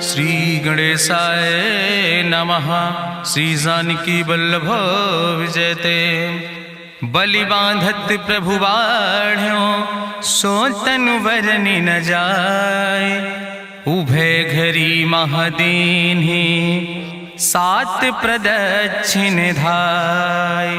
श्री गणेशाय नमः। श्री जानकी वल्लभ विजयते। बलि बांधत प्रभु बाढ़ो सो तनु बरनि न जाय। उभय घरी महादीन्हि सात प्रदक्षिण धाय।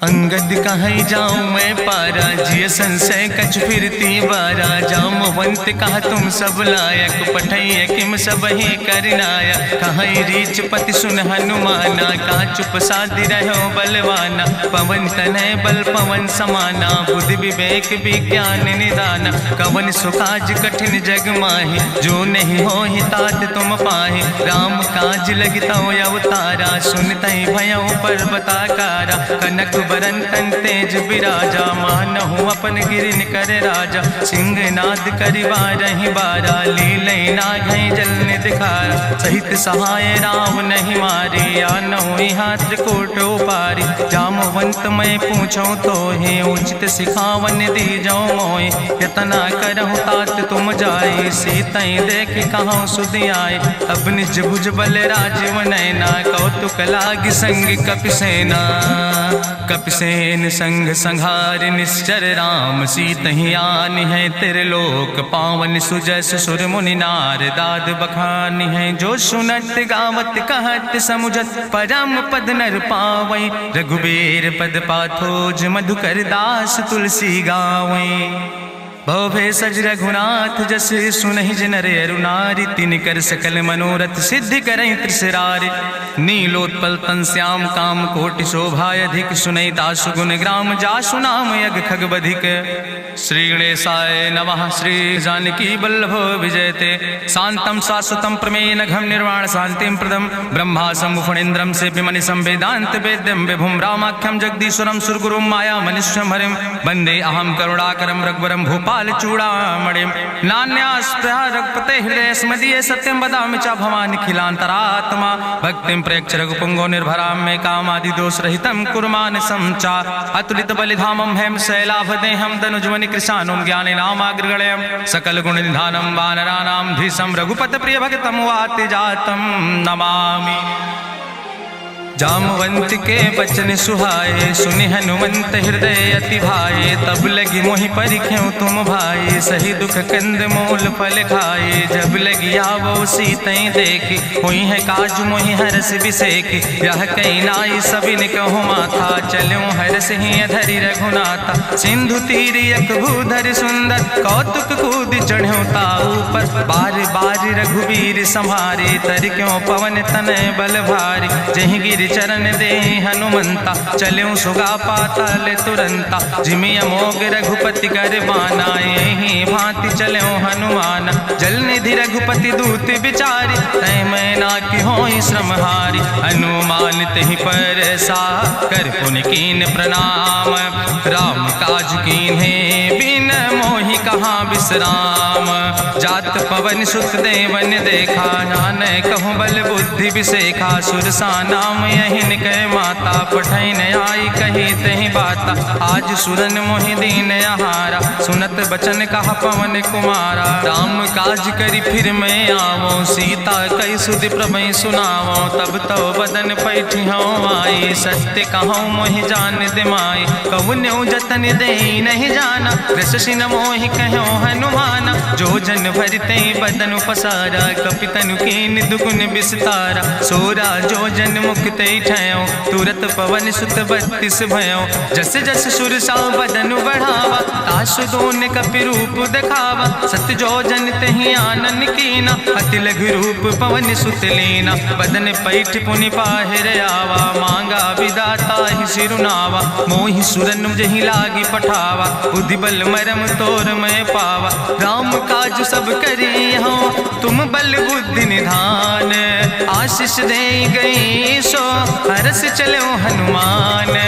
अंगद कहीं जाऊं मैं पारा जिय संशय कछ फिरती बारा। जामवंत कहा तुम सब लायक पठैय किम सब ही करनाया। कहीं रीच पति सुन हनुमाना कहा चुप साधि रहो बलवाना। पवन तनय बल पवन समाना बुद्धि विवेक विज्ञान निदाना। कवन सुकाज कठिन जग माहि जो नहीं हो ही तात तुम पाहि। राम काज लगितो अवतारा सुनतहि भयउ पर्वताकारा। कनक बरन तन तेज बिराजा मानहु अपन गिरिन कर राजा। सिंह नाद करिवारहि बारा लीलय नागहि जल निधिखारा। सहित सहाय राम नहीं मारे आनहु यहाँ त्रिकोट उपारी। जामवंत मैं पूछूं तो हे उचित सिखावन दीजो मोय। यतना करहु तात तुम जाए सीतई देख कहूँ सुधि आए। अब निज भुज बल राजीव नैना कौतुक लाग संग कपिसेना। कपिसेन संग संहार निश्चर राम सीतहि आनि है त्रिलोक पावन। सुजस सुर मुनि नार दाद बखानि है। जो सुनत गावत कहत समुझत परम पद नर पावै। रघुबीर पद पाथोज मधुकर दास तुलसी गावै। भव भेषज रघुनाथ जस सुनहि जिनर अरुनारि। तिन कर सकल मनोरथ सिद्धि करहि त्रिसरारि। नीलोत्पल तन श्याम काम कोटि शोभाय अधिक। सुनहि दासु गुण ग्राम जासु नाम यज्ञ खग बधिक। श्री गणेशाय नमः। श्री जानकी वल्लभ विजयते। शांतम शाश्वतम प्रमेय घम निर्वाण शांतिम प्रदम। ब्रह्मा शंभु फणीन्द्रम से विमनिशं वेदांत वेद्यम विभुम रामाख्यम जगदीश्वरम सुरगुरुम माया मनिष्यम हरिम। वंदे अहम करुणाकरम रघुवरम भूपाल चूड़ामणिम। नान्यास्पृहा रघुपते हृदय स्मदीय सत्यम वदामि च भवानि खिलांतरात्मा। भक्तिम प्रयच्छ रघुपुंगो निर्भराम मे कामादि दोष रहितम कुर्मानसं च। अतुलित बलिधामम हेम शैलाभदेहम दनुजवनि कृशानुम ज्ञानि नामाग्रगण्यम। सकल गुण निधानम वानराणाम धीशम रघुपत प्रिय भक्तम वाति जातम नमामि। जामवंत के बचन सुहाए सुनि हनुमंत हृदय अति भाए। तब लगी मोहि परिख्यों तुम भाई सही दुख कंद मूल फल खाए। जब लगी आवो सीतई देखी हुई है काज मोहि हरस बिसेकी। यह कई नाई सबिन कहु माथा चलो हरस ही धरि रघुनाथा। सिंधु तीर यक भूधर सुंदर कौतुक कूद चढ़्यो ताऊ पर। बार बार रघुवीर संहारे तर क्यों पवन तनय बल भारी। जहि गिर चरण दे हनुमंता चल्यों सुगा पाताल तुरंता। जिमि अमोघ रघुपति कर बाना यही भांति चल्यों हनुमाना। जल निधि रघुपति दूत बिचारी तय मैना की होई श्रमहारी। हनुमान तहि पर सा कर पुनि कीन प्रणाम। राम काज कीन्हे बिन मोहि कहाँ विश्राम। जात पवन सुत देवन देखा नान कहूँ बल बुद्धि विसेखा। सुरसा नाम यहिन कह माता पठैन आई कही तहि बाता। आज सुरन मोहि दीन आहारा सुनत बचन कहा पवन कुमारा। राम काज करी फिर मैं आवो सीता कई सुधि प्रभु सुनावो। तब तो बदन पैठी हूँ आई सत्य कहूँ मोहि जान दिमाई। कहुन्यु जतन दे नहीं जाना रससिन मोहि कहो हनुमाना। जो जन भरते बदन पसारा कपितनु कीन दुगुन विस्तारा। सोरा जो जन मुक्त ठयो तुरत पवन सुत 32 भयो। जस जस सुरसा बदन बढ़ावा तासु दोन कपि रूप दिखावा। सत्य जो जन तहि आनन कीना अति लघु रूप पवन सुत लीना। बदन पैठ पुनि पाहिर आवा मांगा विदाता ही सिरुनावा। मोहि सुरन जहि लागी पठावा बुद्धि बल मरम तोर मैं पावा। राम काज सब करी हो तुम बल बुद्धि निधान। आशीष दे गई सो हरस चलो हनुमान।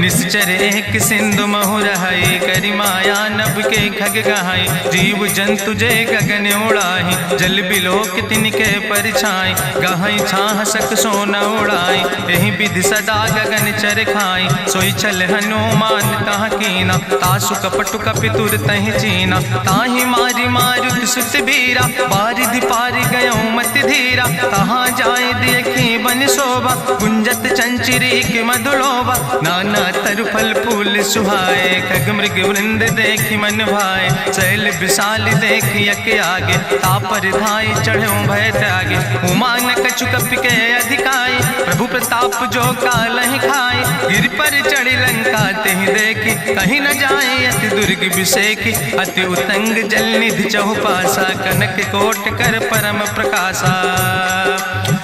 निश्चर एक सिंधु महु रहाई करी माया नभ के खग गहाई। जीव जंतु जे गगन उड़ाई जल बिलोक तिनके परछाई। गहाई छाह सक सोन उड़ाई यही विधि सदा गगन चर खाई। सोई चल हनुमान तह कीना तासु कपटु कपितुर तहि चीना। ताहि मारी मारुत सुत बीरा बारिधि पारि गयो मति धीरा। तहाँ जाय देखी बन शोभा गुंजत चंचिरी के मधुलोभा। नाना तरु फल फूल सुहाए खग मृग वृंद देखी मन भाए। शैल विशाल देखी यके आगे तापर धाई चढ़ो भय त्यागे। उमान कछु कपि के अधिकाई प्रभु प्रताप जो कालहि खाई। गिर पर चढ़ी लंका तेहि देखी कहीं न जाए अति दुर्ग विषेखी। अति उतंग जल निधि चहुपासा कनक कोट कर परम प्रकाशा।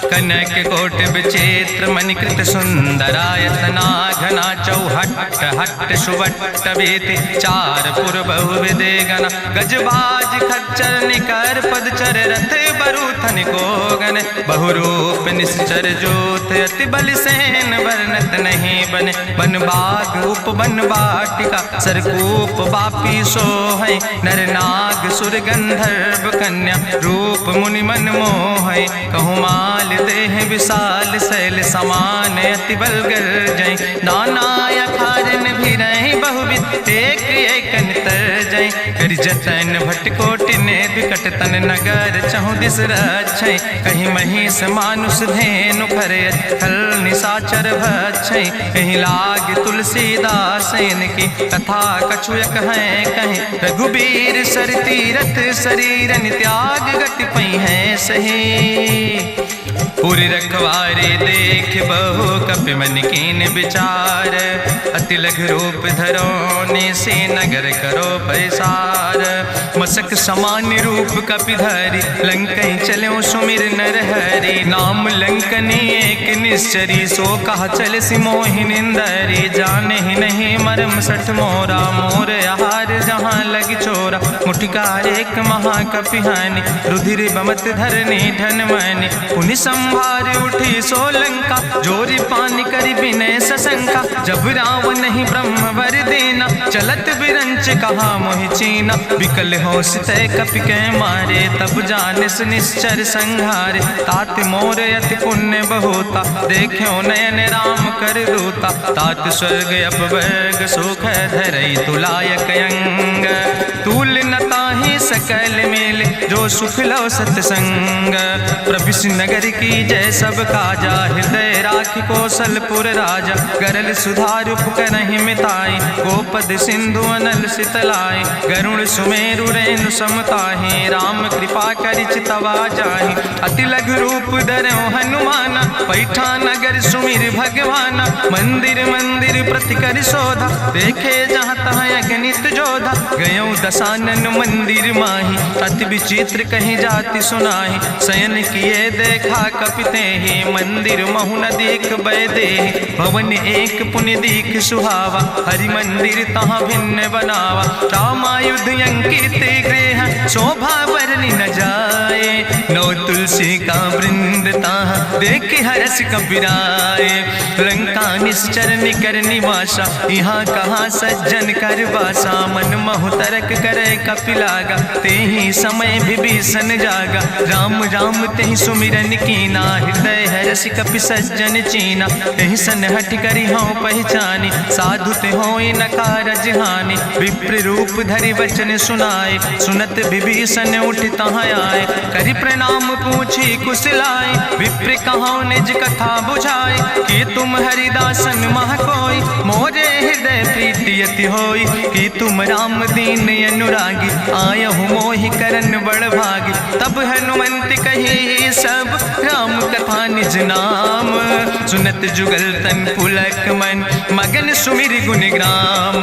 कनक कोट विचित्र मणिकृत सुंदरायतना घना। चौहट्ट हट्ट सुवट्ट बेति चार पुर बहुविधे गना। गजबाज खच्चर निकर पदचर रथ बरूथन को गन। बहुरूप निश्चर जोत अति बल सेन वर्णत नहीं बने। बन बाग उप बन बाटिका सरकूप बापी सोहै। नर नाग सुर गंधर्व कन्या रूप मुनि मन मोहै। कहूँ माल देह विशाल शैल समान अति बलगर जय। नाना अखारन भी रही बहुविध एक एक अंतर जय। कर जतन भटकोटि ने विकट तन नगर चहु दिस रक्षै। कहीं महिष मानुष धेनु खरे खल निशाचर भक्षै। कहीं लाग तुलसीदास इनकी कथा कछुयक है कहीं। रघुबीर सर तीरथ शरीरन त्याग गति पई है सही। पूरी रखवारे देख बहु कपि मन कीन विचार। अति लघु रूप धरो से नगर करो पैसार। मसक समान रूप कपि धरि लंकई चलो सुमिर नर हरि। नाम लंकनी एक निश्चरी सो कहा चल सिमोहि निंदरी। जाने ही नहीं मरम सठ मोरा मोर आहार जहाँ लग चोरा। मुठिकार एक महाकपि हानि रुधिर बमत धरनी धन मानी। पुनि संभार उठी सोलंका जोरी पानी करी विनय सशंका। जब रावण नहीं ब्रह्म वर देना चलत बिरंच कहा मोहि चीना। विकल होश तय कपि के मारे तब जानिस निश्चर संहारे। तात मोर अति पुण्य बहुता देखो नयन राम कर रूता। तात स्वर्ग अपवर्ग सुख धरई तुलायक अंग। तूल न ताहि सकल मेल जो सुख लो सत्संग। प्रभिस नगर की जय सब काजा हृदय राखि कौशलपुर राजा। गरल सुधार करहि मिताई गोपद सिंधु अनल सितलाई। गरुण सुमेरु रेणु समताहि राम कृपा करि चितवा जाहि। अति लघु रूप धरो हनुमाना पैठा नगर सुमिर भगवाना। मंदिर मंदिर प्रति कर शोधा देखे जहाँ तहाँ अगणित जोधा। गयो दशानन मंदिर माही अति विचित्र कहीं जाति सुनाही। शयन किए देखा कपिते ही मंदिर महु न देख बैदे। भवन एक पुण्य दीख सुहावा हरि मंदिर तहाँ भिन्न बनावा। रामायुध अंकित गृह शोभा वर्णि न जाए। नौ तुलसी का वृंद तहाँ देख हरस कबीराए। लंका निश्चर निकर निवासा यहाँ कहाँ सज्जन कर वासा। मन महु तरक करे कपिलागा तेहि समय विभीषण जागा। राम राम तेहि सुमिरन कीना हृदय हरस कपि सज्जन चीना। तेहि सन हठ करि हूँ पहचानी साधु ते होई न कारज हानि। विप्र रूप धरि वचन सुनाए सुनत विभीषण उठ तहाँ आए। करि प्रणाम पूछी कुशलाए विप्र कहाँ निज कथा बुझाए। कि तुम हरिदासन मह कोई मोरे हृदय प्रीति अति होई। कि तुम राम दीन अनुरागी आयहु मोहि करन बड़ भागी। तब हनुमंत कही सब राम कथा निज नाम। सुनत जुगल तन पुलक मन मगन सुमिर गुण ग्राम।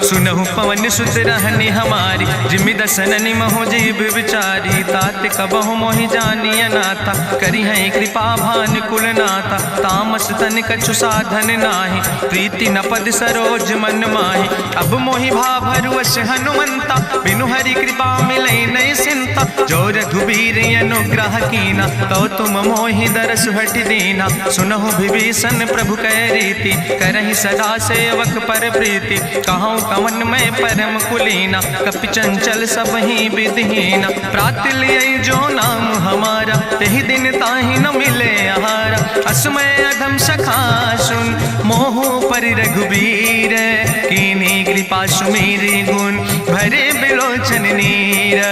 सुनहु पवन सुत रहनी हमारी जिमि दसननि महु जीव विचारी। तात कबहु मोहि जानी अनाथा करी है कृपा भान कुलनाथा, तामस तन कछु साधन नाही, प्रीति न पद सरोज मन माही। अब मोहि भाभरुअस हनुमंता, बिनु हरि कृपा मिलै नहीं सिंता। जो रघुबीर अनुग्रह कीना, तो तुम मोहि दरस हट दीना। सुनहु विभीषण प्रभु कै रीति, करहि सदा सेवक पर प्रीति। कहूँ कवन में परम कुलीना, कपि चंचल सब ही विधिहीना। प्रात लियै जो नाम हमारा, तेहि दिन ताहि न मिले आहारा। असमय अधम सखा सुन, मोहु पर रघुबीर। कीन्ही कृपा सुमेरि गुण, भरे बिलोचन नीर।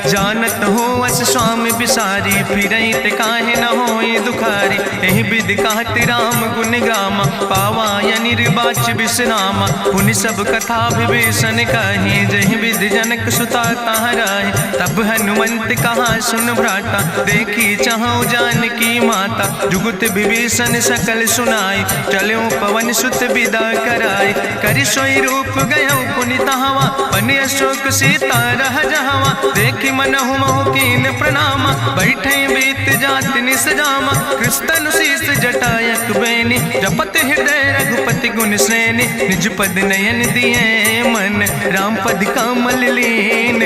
जानत हो अस स्वामी बिसारी, फिरहि ते काहे न होई दुखारी। एहि विधि कहत राम गुण गामा, पावा निर्वाच विश्रामा। पुनि सब कथा विभीषण कही, जहि विधि जनक सुता कहाँ राहि। तब हनुमंत कहा सुन भ्राता, देखी चाहूँ जानकी माता। जुगुत विभीषण सकल सुनाई, चलो पवन सुत विदा कराई। करि सोई रूप गयो पुनि तहवा, बनि अशोक सीता रह जहवा। देखी मनहु मोह कीन प्रणामा, बैठे बीत जात निस जामा। कृष्ण शीस जटायक बेनी, जपत हृदय रघुपति गुण श्रेणी। निज पद नयन दिए मन, राम पद कमल लीन।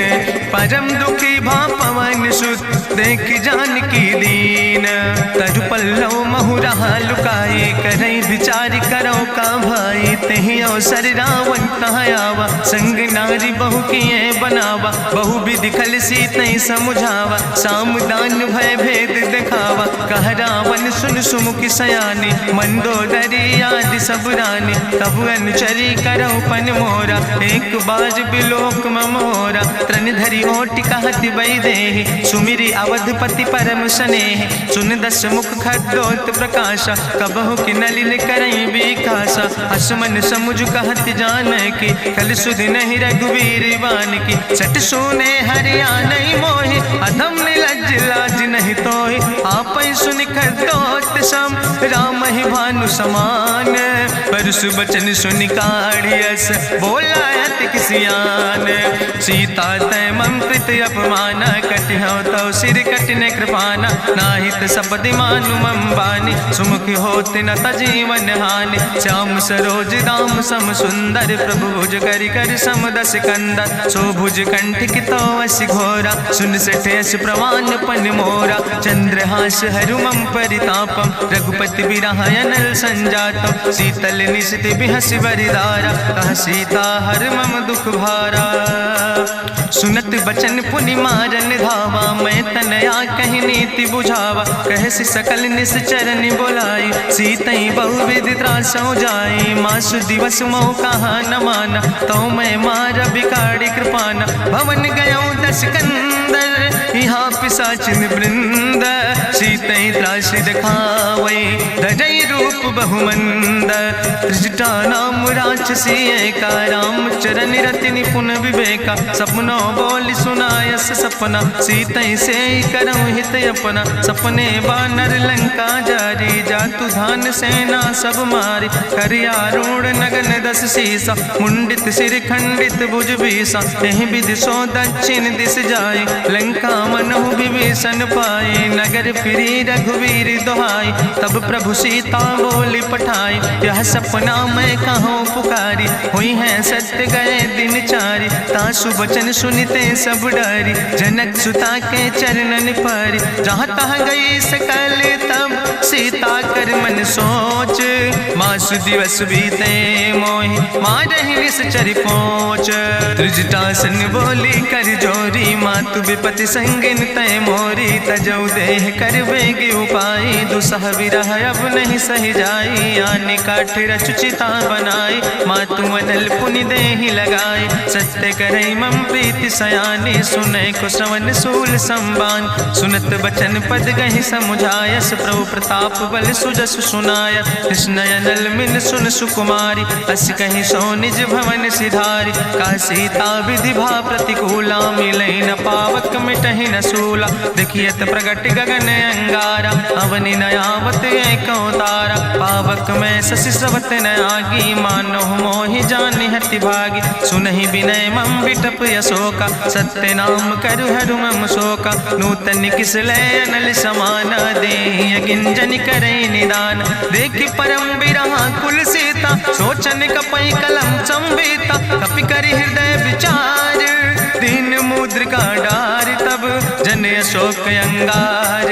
परम दुखी भा पवन सुत, देख जानकी दीन। तरु पल्लव महु रहा लुकाई, करई विचार करो का भाई। तेहि अवसर रावण तहाँ आवा, संग नारी बहु किए बनावा। बहु विधि खल सीतै समुझावा, सामदान भय भेद दिखावा। कह रावण सुन सुमुखि सयानी, मंदोदरी आदि सब रानी। तब अनुचरी करौ पन मोरा, एक बाज बिलोक ममोरा। तृण धरि ओटि कहत वैदेही, सुमिरि अवधपति परम स्नेह। सुन दस मुख खद्योत प्रकाशा, कबहु कि नलिन करई बिकासा। असमन समुझ कहत जानकी, कल सुधि नहीं रघुवीर बान की। सट सुने हरिया नहीं मोहि, अधम निलज्ज लाज नहीं तोहि। आपै सुनि खद्योत सम, राम ही भानु समान। परसु बचन सुनि काढ़ियस, बोला अति किसियान। सीता तै मम कृत अपमान, कटिहौ तौ सिर कटिन कृपाना। नाहित सपदि मानु मम बानी, सुमुखि होत न तजीवन हानि। श्याम सरोज दाम सम सुंदर, प्रभु भुज करि कर सम दस कंदर। सो भुज कंठ की तो अस घोरा, सुन सठे अस प्रवान पन मोरा। चंद्रहास हरु मम परितापम, रघुपति बिरहायनल संजातम। शीतल निशित बिहसि बरिदारा, कह सीता हर मम दुख भारा। सुनत बचन पुनि मारन धावा, मैं तनया कहि नीति बुझावा। कहसि सकल निश्चरन बोलाई, सीतई बहुविधि त्रासौ जाई। मासु दिवस मोह कहा न माना, तो मैं मार बिकाड़ी कृपाना। भवन गयो दस कंदर, यहाँ पिशाचिन वृंद। सीतई त्रास दिखावै, धजई रूप बहुमंद। त्रिजटा नाम राक्षसी एका, राम चरण रति निपुण विवेका। सपनो बोल सुनायस सपना, सीतई से करऊँ हित अपना। सपने बानर लंका जारी, जातु धान सेना सब मारी। करियारूढ़ नगन दस सीसा, मुंडित सिर खंडित भुज बीसा। एहि विधि सो दक्षिण दिस जाई, लंका मनहु विभीषण पाई। नगर फिरी रघुवीर दुहाई, तब प्रभु सीता बोली पठाई। यह सपना मैं कहूँ पुकारी, हुई है सत्य गए दिन चारी। तासु बचन सुनिते सब डरी, जनक सुता के चरणन परी। जहाँ तहाँ गई सकल तब, सीता कर मन सोच। मासु दिवस बीते मोहि, मारहि निश्चर पहुँच। त्रिजटासन बोली कर जोरी, मातु विपति संगिन तय मोरी। तजौ देह कर बेग उपाय, दुसह विरह अब नहीं सही जाई। आने काठ रचुचिता बनाई, मातु अनल पुनि देहि लगाई। सत्य करई मम प्रीति सयानी, सुनै को श्रवण सूल संबान। सुनत बचन पद गहि समुझायस, प्रभु प्रताप बल सुजस सुनाय। कृष्णयनल मिल सुन सुकुमारी, अस कहि सो निज भवन सिधारी। का सीता विधि भा प्रतिकूला, मिलै न पावक मिटहि न सूला। देखियत प्रगट गगन अंगारा, अवनि न आवत एको तारा। पावक में शशि स्रवत न आगी, मानो मोहि जानि हठ अति भागी। सुनहि विनय मम विटप अशोका, सत्य नाम करु हरु मम शोका। नूतन किसलय अनल समाना, देहि गिंजन करे निदान। देखि परम बिरहा कुल सीता, सोचन कपि कलम संवेता। कपि करि हृदय विचार, दीन मुद्रिका डार। तब जन अशोक अंगार,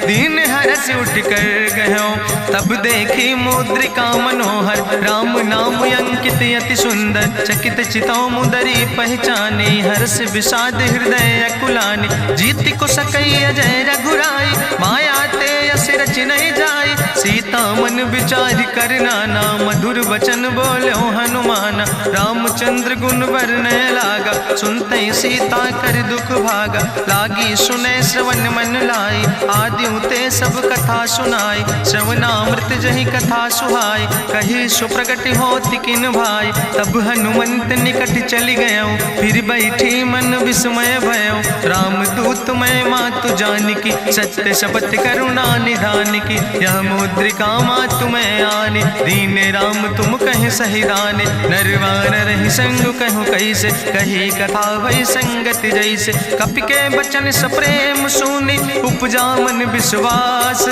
दीन हरस उठ कर गयो। तब देखी मुद्रिका मनोहर, राम नाम अंकित अति सुंदर। चकित चितौ मुदरी पहचाने, हर्ष विषाद हृदय अकुलाने। जीति को सकई अजय रघुराई, माया ते अस रच नहीं जाई। सीता मन विचार करना ना, मधुर वचन बोलो हनुमाना। रामचंद्र गुण वर्णय लागा, सुनते सीता कर दुख भागा। लागी सुने श्रवण मन लाई, आदिउ ते सब कथा सुनाई। श्रवणामृत जहि कथा सुहाई, कही सुप्रगट होति किन भाई। तब हनुमंत निकट चली गयो, फिर बैठी मन विस्मय भयो। राम दूत मैं मातु जानकी, सत्य शपथ करुणा निधान की। यह मुद्रिका मातु मैं आने, दीन राम तुम कहे सही दाने। नरवान रही संग कहूँ कैसे, कही कथा वही संगत जैसे। कपि के बचन सप्रेम सुनी, उपजा मन विश्वास।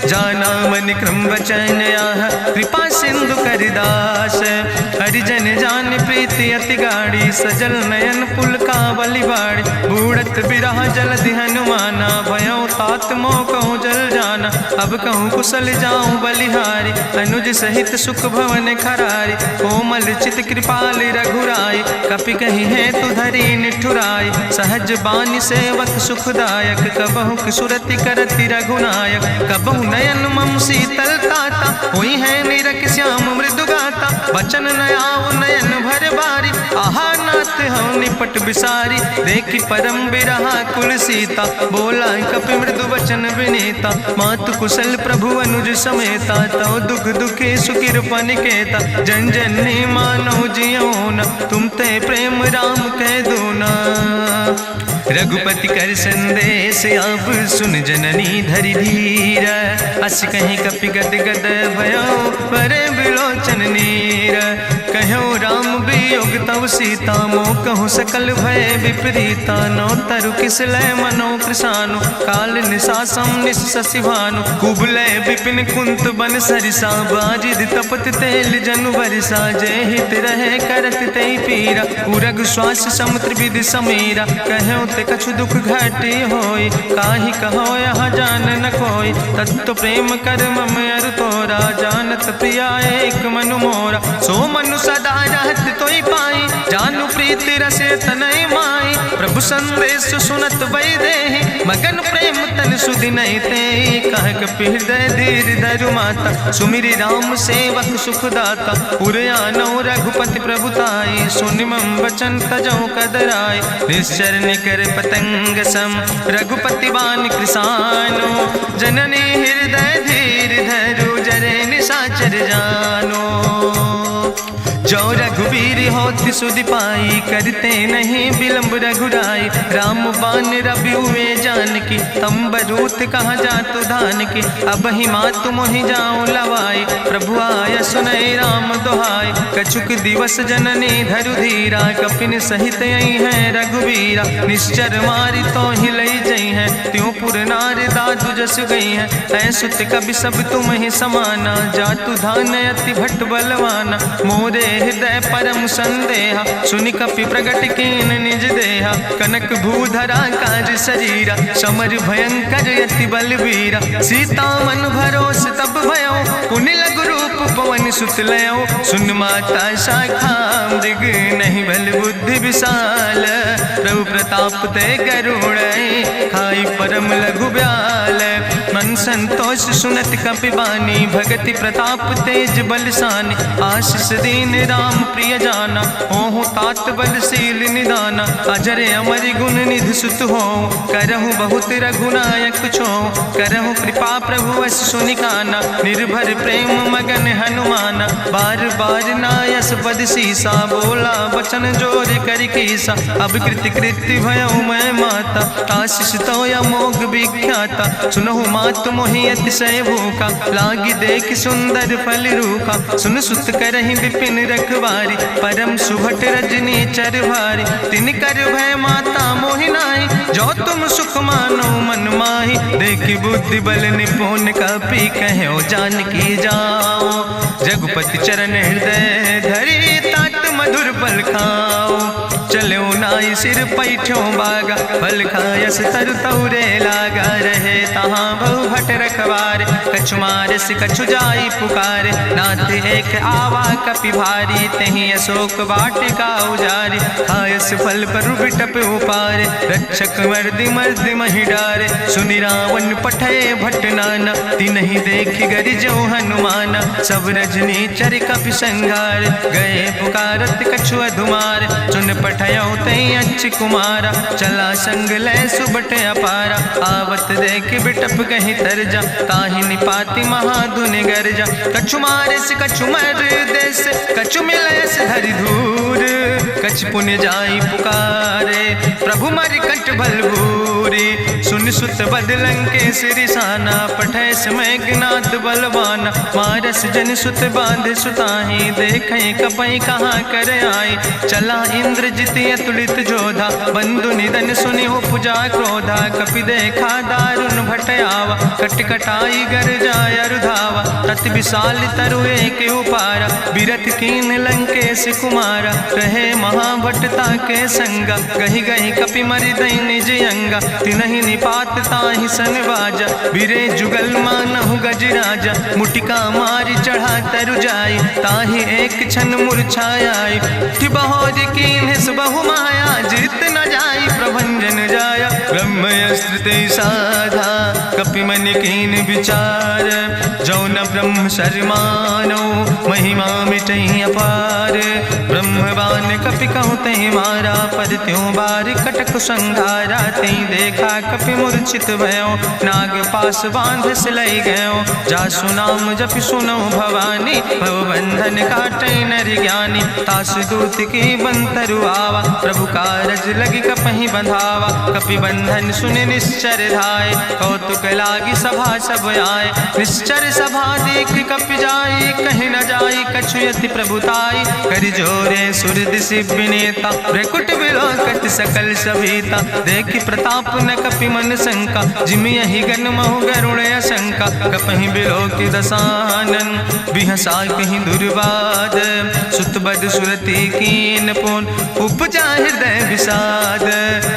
जाना मन क्रम वचन आह, कृपा सिंधु करिदास। हरिजन जान प्रीति अति गाढ़ी, सजल नयन पुलकावली बाड़ी। बूढ़त बिरह जलधि हनुमाना, भयो तात मोह कहूँ जल जाना। अब कहूँ कुशल जाऊँ बलिहारी, अनुज सहित सुख भवन खरारी। कोमल चित कृपाल रघुराई, कपि कही है तु धरी निठुराई। सहज बानी सेवक सुखदायक, कबहु किशुरति करति रघुनायक। कबहु नयन मम शीतल ताता, हुई है निरख श्याम मृदु गाता। बचन नयाव नयन भर बारी, आहा नाथ हम निपट बिसारी। देखि परम बिरहा कुल सीता, बोला कपि मृदु वचन विनीता। मातु कुशल प्रभु अनुज समेता, तव दुख दुखे सुकृपा निकेता। जन जननी मानो जियो न, तुम ते प्रेम राम कह दो ना। रघुपति कर संदेश अब सुन जननी धरि धीर। अस कहीं कपि गद गद भयो, परे बिलोचन नीर। कहो राम वियोग तव सीता, मोह कहूँ सकल भय विपरीता। नौ तरु किसलय मनो कृशानु, काल निशासम निशि भानु। कुबलय विपिन कुंत बन सरिसा, बाजिद तपत तेल जनु बरिसा। जय हित रहे करत ते पीरा, उरग श्वास समुद्र विधि समीरा। कहो ते कछु दुख घाटी होई, काहि कहो यहाँ जान न कोई। तत्व प्रेम कर मम अरु तोरा, जानत प्रिया एक मनु मोरा। सो मनु सदा रहत तोई पाई, जानु प्रीति रसे तनय माई। प्रभु संदेश सुनत वै देहि, मगन प्रेम तन सुधि नहीं ते। कह कपि हृदय धीर धरु माता, सुमिरि राम सेवक सुख दाता। पुरयानो रघुपति प्रभुताई, सुनि मम वचन तजौ कदराई। निश्चर निकर पतंग सम, रघुपति बान कृसानो। जननी हृदय धीर धरु, जरे निशाचर जानो। जो रघुवीर होति सुधि पाई, करते नहीं विलंब रघुराई। राम बान रवि हुए जानकी, तंबरूत कहाँ जातु धान की। अब ही मातु मोहि जाऊँ लवाई, प्रभु आय सुनय राम दुहाई। कछुक दिवस जननी धरु धीरा, कपिन सहित यही है रघुवीरा। निश्चर मारी तो ही लई जई है, त्यों पुर नार दादु जस गई है। ऐसुत कभी सब तुम ही समाना, जातु धान अति भट बलवाना। मोरे हृदय परम संदेहा, सुनि कपि प्रगट कीन निज देहा। कनक भूधरा काज शरीरा, समर भयंकर यति बलवीरा। सीता मन भरोस तब भयो, पुनि लघु रूप पवन सुत लयो। सुन माता शाखा मृग, नहीं बल बुद्धि विशाल। प्रभु प्रताप ते करुणै, खाई परम लघु ब्याल। मन संतोष सुनत कपि बानी, भगति प्रताप तेज बलसानी। आशीष दीन राम प्रिय जाना, ओहु तात बलशील निदाना। अजर अमर गुण निधि सुत हो, करहु बहुत रघुनायक छो। करहु कृपा प्रभु अस सुनिकाना, निर्भर प्रेम मगन हनुमाना। बार बार नायस पद सीसा, बोला वचन जोर कर कीसा। अब कृति कृति भयो मैं माता, आशीष तो अमोघ विख्याता। सुनहु मात मात मोहि अतिशय भूखा, लागी देख सुंदर फल रूखा। सुन सुत करहि विपिन रखवारी, परम सुभट रजनी चर भारी। तिन कर भय माता मोहि नाहि, जो तुम सुख मानो मन माहि। देखि बुद्धि बल निपुण कपि, कहो जानकी जाओ। जगुपति चरण हृदय धरि, तात मधुर फल खाओ। चलो नाई सिर पैठो बागा, फल खायस तरु तौरे लागा। रहे तहाँ बहु भट रखवारे, कछु मारस कछु जाई पुकारे। नाथ एक आवा कपि भारी, तहीं अशोक वाटिका उजारी। खायस फल पर बिटप उपारे, रक्षक मर्दि मर्दि महि डारे। सुनि रावण पठय भट नाना, तिन्हि देखि गरिजो हनुमाना। सब रजनी चर कपि संघार, गए पुकारत कछु अधुमार। सुन पठयो तई अच्छ कुमारा, चला संग लय सुबट अपारा। आवत देख बिटप कहीं तरजा, ताहि निपाति महाधुनि गर्जा। कछु मारिस कछु मर देस, कछु मिलयस धरि धूर। कछ पुण्य जाई पुकारे, प्रभु मरि कंठ बल भूरी। सुन सुत बदलं के सिरिसाना, पठय समय ज्ञात बलवाना। मारस जन सुत बांध सुताही, देखें कपई कहाँ कर आई। चला इंद्रजित अतुलित जोधा, बंधु निधन सुनि उपजा क्रोधा। कपि देखा दारुण भटयावा, कट कटाई गर जाय रुधावा। तत विशाल तरु एक उपारा, बिरथ कीन लंकेश कुमारा। रहे महाभटता के संगा, गहि गहि कपि मरि दई निज अंगा। तिनहि निपात ताहि सन बाजा, बिरे जुगल मानहु गजराजा। मुटिका मारि चढ़ा तरु जाई, ताहि एक क्षण मूर्छाई। बहोज कीन बहु माया, जीत न जाई प्रभंजन जाया। ब्रह्मस्त्र ते साधा, कपि मन कीन विचार। जो न ब्रह्म शर्मानो, महिमा मिटई अपार। ब्रह्मवान कपि कहु तहि मारा, पर त्यों बार कटक संघारा। तई देखा कपि मूर्छित भयो, नाग पास बांध सिलई गयो। जासु नाम जपि सुनो भवानी, भव बंधन काटै नर ज्ञानी। तास दूत की बंतरु आवा, प्रभु कारज लगी कपहि बंधावा। कपि बंधन सुनि निश्चर धाय, कौतुक लागी सभा सब आए। निश्चर सभा देख कपि जाई, कहीं न जाई कछु यति प्रभुताई। कर जोरे सुर दिसि विनेता, भ्रकुट विलोकत सकल सभीता। देखि प्रताप न कपि मन शंका, जिमि यहि गन महु गरुण असंका। कपहि बिलोकि दसानन, बिहसा कहीं दुर्वाद। सुत बद सुरति कीन पुन, उपजा हृदय विषाद।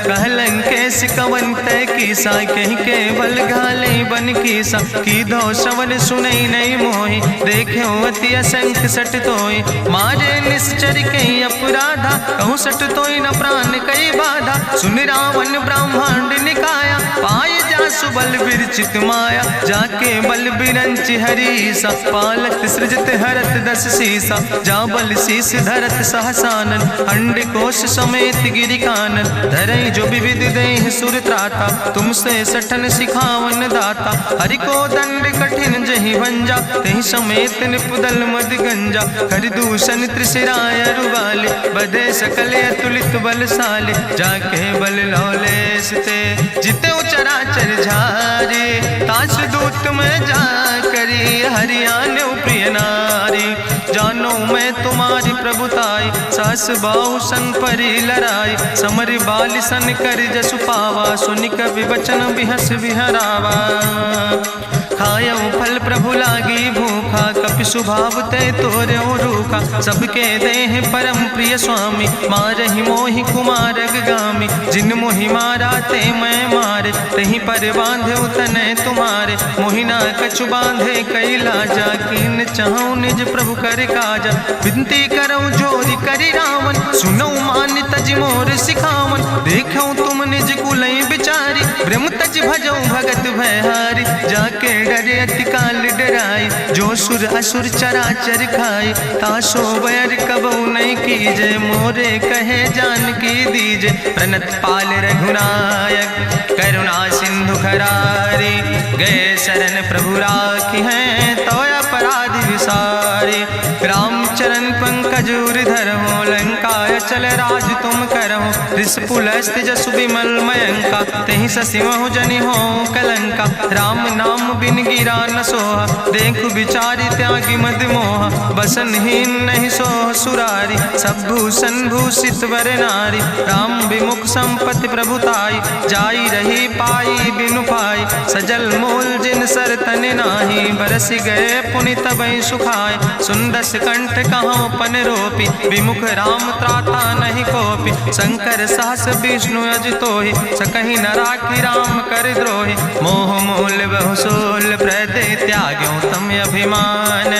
कहलन केस कवन तय कीसा, कहीं केवल घाले बन कीसा। कीधो श्रवण सुनई नहीं मोहि, देख्यो अति असंख सट तोय। मारे निश्चर कई अपराधा, कहूँ सट तोय न प्राण कई बाधा। सुन रावण ब्रह्मांड निकाया, पाय जासु बल विरचित माया। जाके बल बिरंच हरीसा, पालक सृजत हरत दस सीसा। जा बल शीस धरत सहसानन, अंड कोश समेत गिरि कानन। धरई जो विविध देह सुर त्राता, तुमसे सठन सिखावन दाता। हरि को दंड कठिन जहि भंजा, तहि समेत निपुदल मद गंजा। कर दूषण त्रिशिराय रुवाले, बधे सकल अतुलित बलशाले। जाके बल लौलेस ते, जिते चराचर झारे। तास दूत में जा करी, हरियाण प्रिय नारी। जानो मैं तुम्हारी प्रभुताई, सास बाहु सन परी लड़ाई। समर बाल सन कर जसु पावा, सुनि कवि वचन बिहस बिहरावा। खायो फल प्रभु लागी भूखा, कपि स्वभाव ते तोर्यो रूखा। सबके देह परम प्रिय स्वामी, मारहि मोहि कुमार गामी। जिन मोहि मारा ते मैं मारे, तहीं पर बांधे तनै तुम्हारे। मोहि ना कछु बांधे कई लाजा, कीन चाहूं निज प्रभु कर काजा। विनती करऊं जोरि करि रावण, सुनऊ मान तज मोर सिखावन। देखऊं तुम निज कुलई बिचारी, ब्रह्म तज भजऊं भगत भयहारी। जाके डरे अति काल डराई, जो सुर असुर चराचर खाई। तासो बैर कबऊ नहीं कीजे, मोरे कहे जानकी दीजे। प्रणत पाल रघुनायक, करुणा सिंधु खरारी। गए शरण प्रभु राखी हैं, तो अपराध विसारी। रामचरण पंकज धर हो, लंका काय चल राज तुम करहु, ऋषपुलस्त जसु विमल मयंका, तेहि ससिमहु जनि हो कलंका। राम नाम बिन गिरा न सोहा, देखु विचारि त्यागी मद मोहा। बसनहीन नहीं सोह सुरारी, सब भूषण भूषित वर नारी। राम विमुख संपत्ति प्रभुताई, जाई रही पाई बिनु पाई। सजल मूल जिन सर तन नाही, बरस गए पुनि तबहि सुखाय। सुंदस कंठ कहाँ पन रोपी, विमुख राम त्राता नहीं कोपी। शंकर सहस विष्णु अज तोहि, सकहि न राखि राम कर द्रोहि। मोह मूल बहु सोल प्रदे, त्याग्यो तम अभिमान।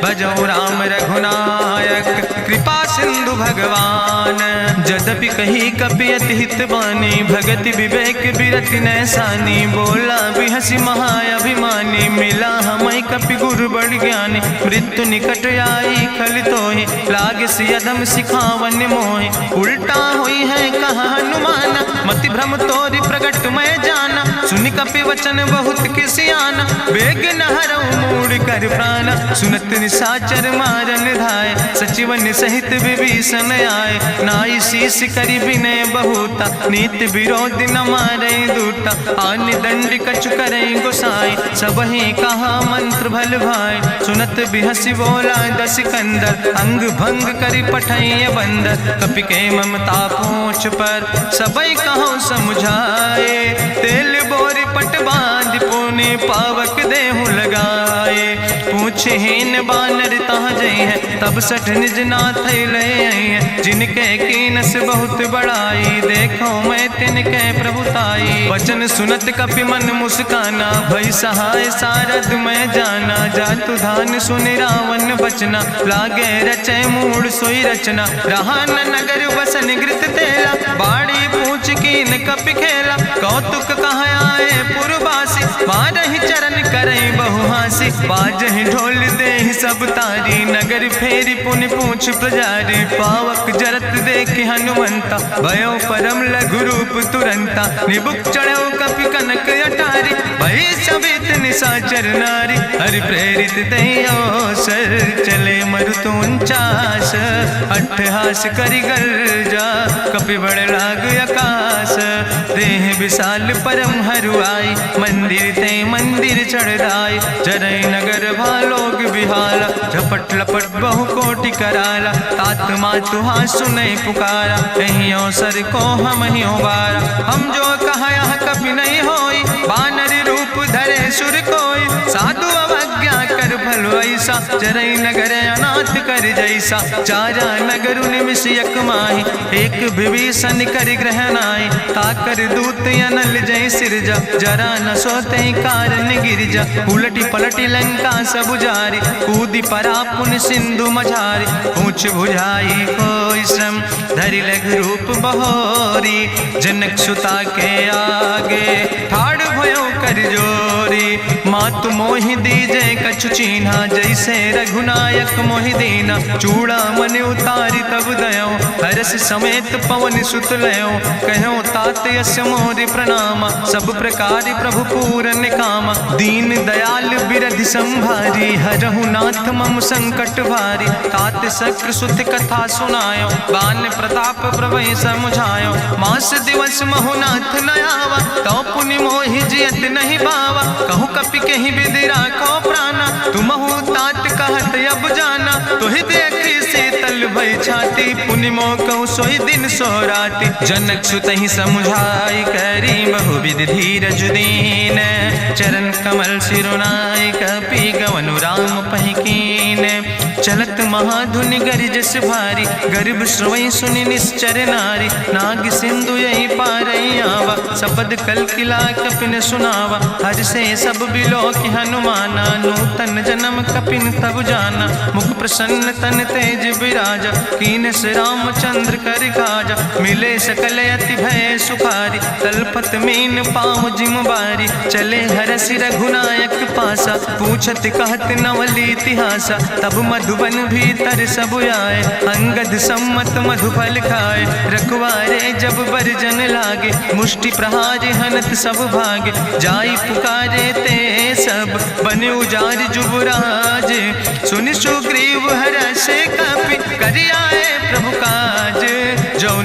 भजौ राम रघुनायक, कृपा सिंधु भगवान। जदपि कही कपि अति हित बानी, भगति विवेक बिरति नैसानी। बोला बिहसि महाअभिमानी, मिला हमय कपि गुरु बड़ ज्ञानी। मृत्यु निकट आई खल तोहि, लागे सियदम सिखावन मोहि। उल्टा हुई है कहा हनुमान, मति भ्रम तोरि प्रगट मैं जाना। सुनि कपि वचन बहुत किसियाना, बेग न हरऊ मूढ़ कर प्राण। सुनत निशाचर मारन धाय, सचिवन सहित विभीषण आए। नाई शीस करि विनय बहुता, नीति विरोध न मारे दूता। आन दंड कछु करे गोसाई, सबहि कहा मंत्र भल भाई। सुनत बिहसि बोला दस कंदर, अंग भंग करि पठैय बंदर। कपि के ममता पूछ पर, सबई कहो समुझाए। तेल बोरी पट बांध पुनि, पावक देहु लगाए। पूछहीन बानर तहाँ जई है, तब सठ निज नाथ ले आई है। जिनके कीनस बहुत बड़ाई, देखो मैं तिनके प्रभुताई। वचन सुनत कपि मन मुस्काना, भई सहाय सारद मैं जाना। जातु धान सुनि रावण बचना, लागे रचे मूढ़ सोई रचना। रहा न नगर बसन घृत तेला, बाड़ी पूछ कीन कपि खेला। कौतुक कहाँ आए पुरवासी, मारहि चरण करई बहुहासी। बाजहि ढोल देहि सब तारी, नगर फेरी पुनि पूछ पुजारी। पावक जरत देखि हनुमंता, भयो परम लघु रूप तुरंता। निबुक चढ़ो कपि कनक अटारी, भई सवित निशाचर नारी। हरि प्रेरित तहि अवसर, चले मरुत 49। अट्ठहास करि गर्जा, कपि बड़ लाग आकाश। देह विशाल परम हरुआई, मंदिर ते मंदिर चढ़ाई। जरई नगर भालोग बिहाला, झपट लपट बहु कोटि कराला। तात मातुहा सुनै पुकारा, कहीं अवसर को हम ही बारा। हम जो कहा यह कभी नहीं होई, बानर रूप धरे सुर कोई। साधु अवज्ञा कर भल ऐसा, जरई नगर अनाथ कर जैसा। चारा नगर निमिष यक माही, एक विभीषण कर ग्रह नाई। ताकर दूत अनल जय सिरजा, जरा न सोते कारण गिरजा। उलटी पलटी लंका सब जारी, कूदी परा पुन सिंधु मझारी। पूछ बुझाई कोई श्रम, धरि लघु रूप बहोरी। जनक सुता के आगे, ठाड़ भयो कर जोरी। मातु मोहि दीजे कछु चीन्हा, जैसे रघुनायक मोहि दीना। चूड़ा मन उतारी तब दयो, हरस समेत पवन सुत लयो। कहो तात यस मोरि प्रणामा, सब प्रकार प्रभु पूरन कामा। दीन दयाल बिरधि संभारी, हरहु नाथ मम संकट भारी। तात शक्र सुत कथा सुनायो, बान प्रताप प्रभय समुझायो। मास दिवस महु नाथ न आवा, तो पुनि मोहि जियत नहीं बावा। कहु कपि कहि विधि राखो प्राणा, तुमहु तात कहत अब जाना। तुहि देखी शीतल भई छाती, पुनि मोह कहु सोई दिन सोराती। जनक सुतहि समुझाई, करी बहु विधि धीरज दीन। चरण कमल सिरुनाई, कपि गवनु राम पहि कीन। चलत महाधुनि गरिजस भारी, गर्भ श्रोई सुनि निश्चर नारी। नाग सिंधु यही पारई आवा, सबद कल किला कपिन सुनावा। हर से सब बिलो कि हनुमाना, नूतन जन्म कपिन तब जाना। मुख प्रसन्न तन तेज विराजा, कीनस रामचंद्र कर काजा। मिले सकल अति भय सुखारी, तलपत मीन पाँव जिम बारी। चले हरस रघुनायक पासा, पूछत कहत नवल इतिहासा। तब मधुबन भीतर सब आए, अंगद सम्मत मधुफल खाए। रखवारे जब बरजन लागे, मुष्टि प्रहार हनत सब भागे। जाई पुकारे ते सब, बने उजार जुबराज। सुनि सुग्रीव हरषे कपि, करि आए प्रभु काज।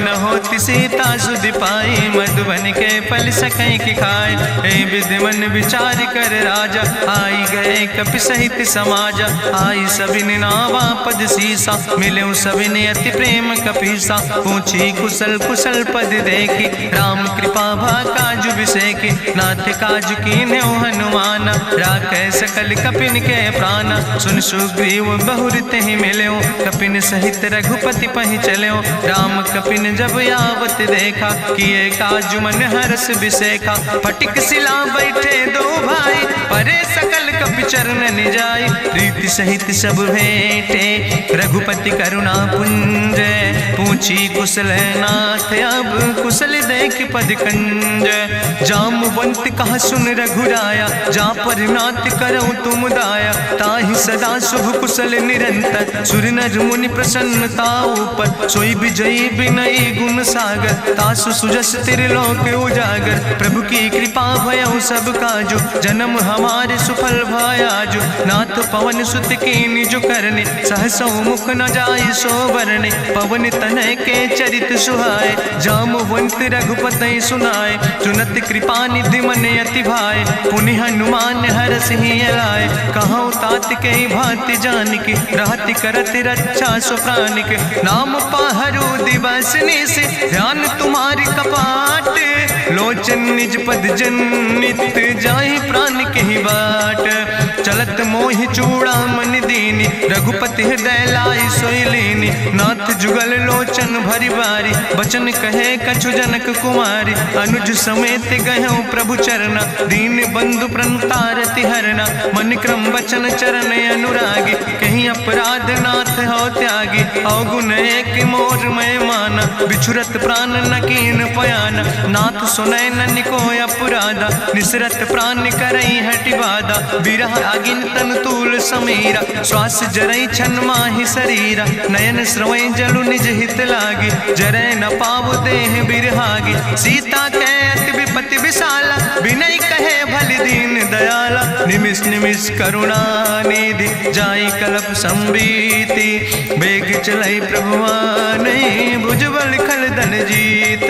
न होती सीता सुध पाई, मधुबन के फल सकै की खाए। हे विधि मन विचार कर राजा, आई गए कपि सहित समाजा। आई सबिन नावा पद सीसा, मिले सबिन अति प्रेम कपीसा। पूछी कुशल कुशल पद देखी, राम कृपा भा काजु बिसेकी। नाथ काजु कीन्हे हनुमान, राखे सकल कपिन के प्राण। सुन सुग्रीव बहुर तेहि मिल्यो, कपिन सहित रघुपति पहि चल्यो। राम कपिन जब आवत देखा, किए काजु मन हरस बिसेखा। फटिक सिला बैठे दो भाई, परे सकल कपि चरण जाय। प्रीति सहित सब भेंटे, रघुपति करुणा पुंज। पूछी कुशल नाथ, अब कुशल देख पद कंज। जामवंत कहा सुन रघुराया, जा पर नाथ करऊँ तुम दाया। ताहि सदा शुभ कुशल निरंतर, सुर नर मुनि प्रसन्नता ऊपर। सोई विजयी विनयी गुण सागर, तासु सुजस त्रिलोक उजागर। प्रभु की कृपा भयउ सब काजु, जन्म हमारे सुफल भयाजु। नाथ पवन सुत कीन्हि जो करने, सहसौ मुख न जाय सो बरने। पवन तनय के चरित सुहाए, जामवंत रघुपति सुनाए। चुनत कृपा निधि मन अति भाए, पुनि हनुमान हरषि लाए। कहौं तात के भांति जानिके, रहति करत रक्षा सो प्राणिके। नाम पाहरु दिवस निशि, ध्यान तुम्हारी कपाट। लोचन निज पद जनित, जाहि प्राण के बाट। चलत मोहि चूड़ामणि दीनी, रघुपति हृदय लाई सोई लीनी। नाथ जुगल लोचन भरि बारी, बचन कहे कछु जनक कुमारी। अनुज समेत गहऊँ प्रभु चरना, दीन बंधु प्रणतारति हरना। मन क्रम बचन चरण अनुरागी, कहीं अपराध नाथ हो त्यागी। अवगुण एक मोर मैं माना, बिछुरत प्राण न कीन पयाना। नाथ सुनय ननि को अपराधा, निसरत प्राण करई हटि बाधा। बिरह आगिन तन तूल समीरा, श्वास जरई छन माहि शरीरा। नयन श्रवै जलु निज हित लागी, जरै न पाव देह बिरहागी। सीता के अति विपति विशाला, विनय कहे भलि दीन दयाला। निमिष निमिष करुणा निधि, जाई कलप संबीति। बेग चलई प्रभुवानई, भुजबल खल धन जीत।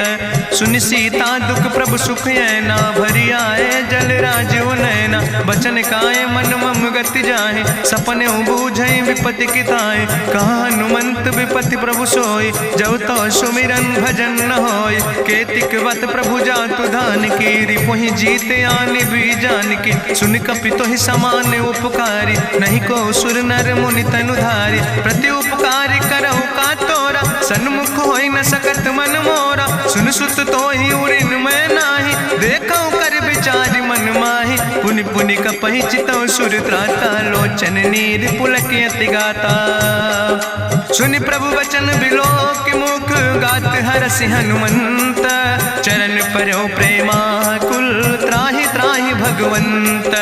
सुनि सीता दुख प्रभु सुख ऐना, भरि आए जल राजो नैना। बचन काए मन मम गति जाहे, सपने बूझई विपति किताए। कहा हनुमंत विपति प्रभु सोई, जब तो सुमिरन भजन न होय। केतिक वत प्रभु जातु धान की, रिपुहि जीत आनि भी जान की। सुन कपि तोहि समान उपकारी, नहीं को सुर नर मुनि तनुधारी। प्रति उपकार करहु का तोरा, सन्मुख होई न सकत मन मोरा। सुन सुत तोहि उरिन मैं नाही, देखौ कर विचारि मन माहि। पुनि पुनि कपहि चितौ सुर त्राता, लोचन नीर पुलक अति गाता। सुनि प्रभु वचन बिलोक मुख, गात हरषि हनुमंत। चरण पर्यो प्रेमाकुल, त्राहि त्राहि भगवंत।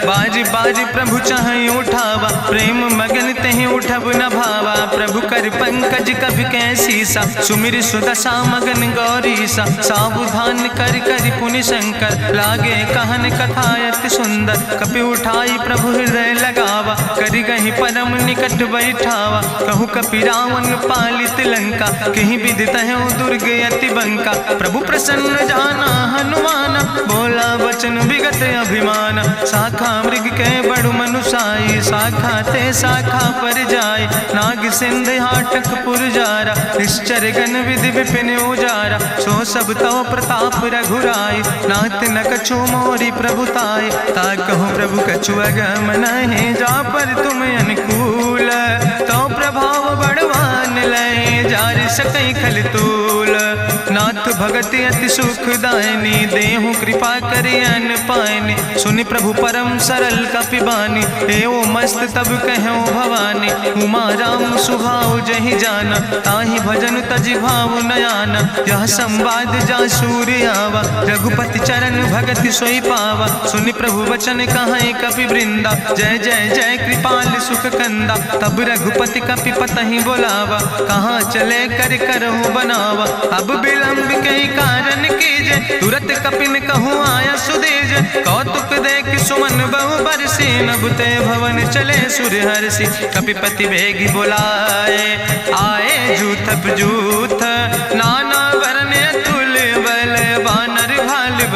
बाज बाज प्रभु चाहि उठावा, प्रेम मगन तेहि उठब न भावा। प्रभु कर पंकज कभि कैसीसा, सुमिर सुदशा मगन गौरीसा। सावधान कर कर पुनि शंकर, लागे कहन कथा अति सुंदर। कपि उठाई प्रभु हृदय लगावा, करि गहि परम निकट बैठावा। कहु कपि रावण पालित लंका, कहीं विधि तहु दुर्ग अति बंका। प्रभु प्रसन्न जाना हनुमाना, बोला वचन विगत अभिमान। शाखा मृग के बड़ु मनुसाई, शाखा ते शाखा पर जाय। नाग सिंध हाटक पुरजारा, निश्चर गण विधि विपिन उजारा। सो सब तव प्रताप रघुराई, नाथ न कछु मोरी प्रभुताई। ता कहूँ प्रभु कछु अगम नहीं, जा पर तुम अनुकूल। तो प्रभाव बड़वान लय, जार सकई खल तूल। नाथ भगति अति सुखदायनी, देहु कृपा करि अन पायनी। सुनि प्रभु परम सरल कपिबानी, एवो मस्त तब कहूँ भवानी। उमा राम सुभाव जहि जाना, ताहि भजन तजि भाव नयाना। यह संवाद जा सूर्य आवा, रघुपति चरण भगति सोई पावा। सुनि प्रभु वचन कहाई कपि वृंदा, जय जय जय कृपाल सुख कंदा। तब रघुपति कपि पतहि बोलावा, कहाँ चले कर करहु बनावा। अब विलंब कई कारण कीजे, तुरत कपिन कहूँ आया सुदेज। कौतुक देख सुमन बहु बरसी, नभ ते भवन चले सुर हरषि। कपिपति वेगी बुलाए, आए जूथप जूथ, नाना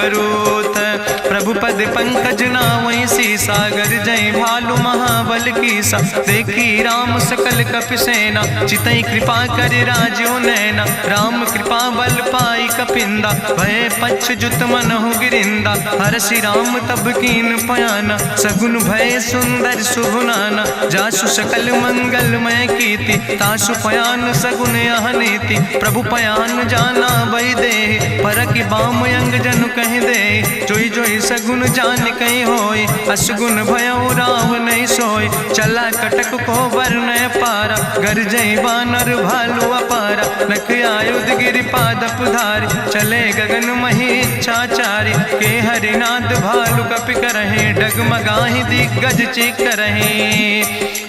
रूथ। प्रभु पद पंकज नावै सीसा, गर्जै भालु महाबल कीसा। देखी राम सकल कपि सेना, चितई कृपा कर राजो नैना। राम कृपा बल पाई कपिंदा, भय पक्ष जुत मनहु गिरिंदा। हरसि राम तब कीन पयाना, सगुन भय सुंदर शुभ नाना। जासु सकल मंगलमय कीर्ति, तासु पयान सगुन यह नीति। प्रभु पयान जाना बई दे, परकि बाम अंग जन कह दे। जोई जोई सगुन जान कहीं होय, असगुन भयउ राव नहीं सोय। चला कटक को वर्णय पारा, गर्जई बानर भालु अपारा। नख आयुध गिरि पादप धारी, चले गगन मही इच्छाचारी। के हरिनाद भालु कपि करहि, डगमगाहि दिग्गज चिकरहि।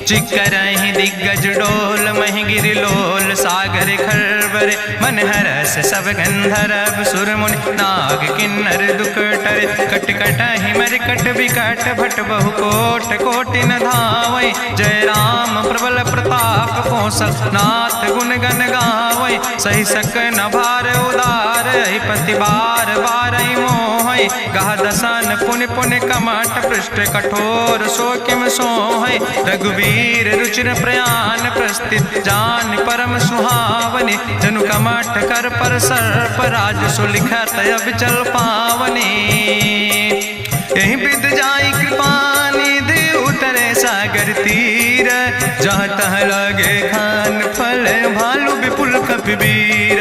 चिकरहि दिग्गज डोल, महि गिरि लोल। सागर खरबर मन हरस, सब गंधर्व सुर मुनि। नाग किन्नर दुख टरे, कट कटहि मरकट विकट। भट बहु कोट कोटि न धावै, जय राम प्रबल प्रताप कौशल। नाथ गुण गण गावै, सही सक न भार उदार। पति बार बार मोहै, गह दसन पुन पुन कमठ। पृष्ठ कठोर सो किम सोहै, रघुवीर रुचिर प्रयाण। प्रस्थित जान परम सुहावनी, जनु कमठ कर पर सर्प। राज सुलिखत अविचल पावनी, यही विद जाई कृपा निधि। उतरे सागर तीर, जहाँ तह लगे खान फल। भालु विपुल कपिवीर,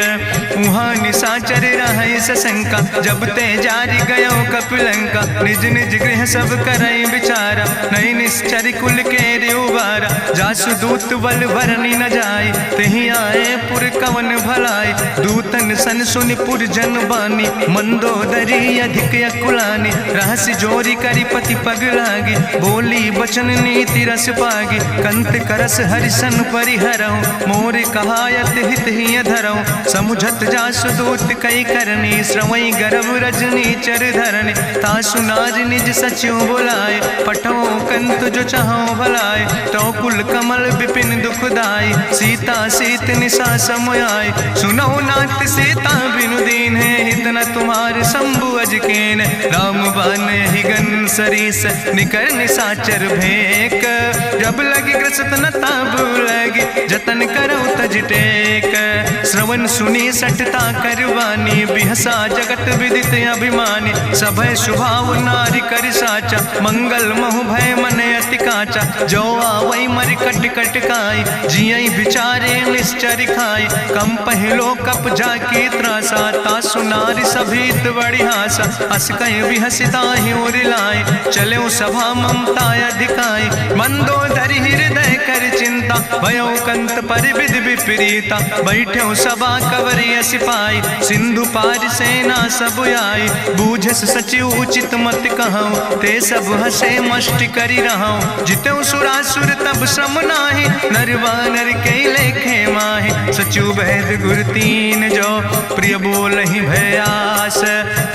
उहाँ निशाचर रहै सशंका। जब ते जारी गयो कपिलंका, निज निज गृह सब करई विचारा। नहीं निश्चर कुल के उबारा, जासु दूत बल भरनी न जाय। तेहि आए पुर कवन भलाई, दूतन सन सुनि पुर जन बानी। मंदोदरी अधिक अकुलानी, रहस्य जोरी करी पति पग लागी। बोली बचन नीति रस पागी, कंत करस हरिसन परिहरऊँ। मोर कहायत हित ही धरऊँ, समुझत जासु दूत कई करनी। श्रवई गर्भ रजनी चर धरनी, तासु नार निज सचिव बुलाए। पठो कंत जो चाहो भलाए, तो कुल कमल विपिन दुखदाई। सीता सीत निशा समयाय, सुनो नाथ सीता बिनु दीन है। हित न तुम्हारे शंभु अजकेन, राम बान ही गन सरीस। निकर निशाचर भेक, जब लगी ग्रसत न ताब लगी। जतन करो तज टेक, श्रवण सुनी सटता करवानी। बिहसा जगत विदित अभिमानी, सभय स्वभाव नारी कर साचा। मंगल महु भय मन अति काचा, जो आवै मर कट कट खाई। जियई विचारे निश्चर खाई, कम पहलो कप जाकी त्रासा। तासु नारी सभीत बड़ी हासा, अस कह विहसिता ही लाए। चलो सभा ममता अधिकाई, मंदोदरी हृदय कर चिंता। भयो कंत पर विध विपरीता, बैठो सभा कवरिय सिपाही। सिंधु पार सेना सब आई, बूझस सचिव उचित मत कहूँ। ते सब हसे मष्ट करी रहूँ, जितऊ सुरासुर तब श्रम नाही। नर वानर के लेखे माहि, सचिव भेद गुर तीन जो। प्रिय बोल ही भयास,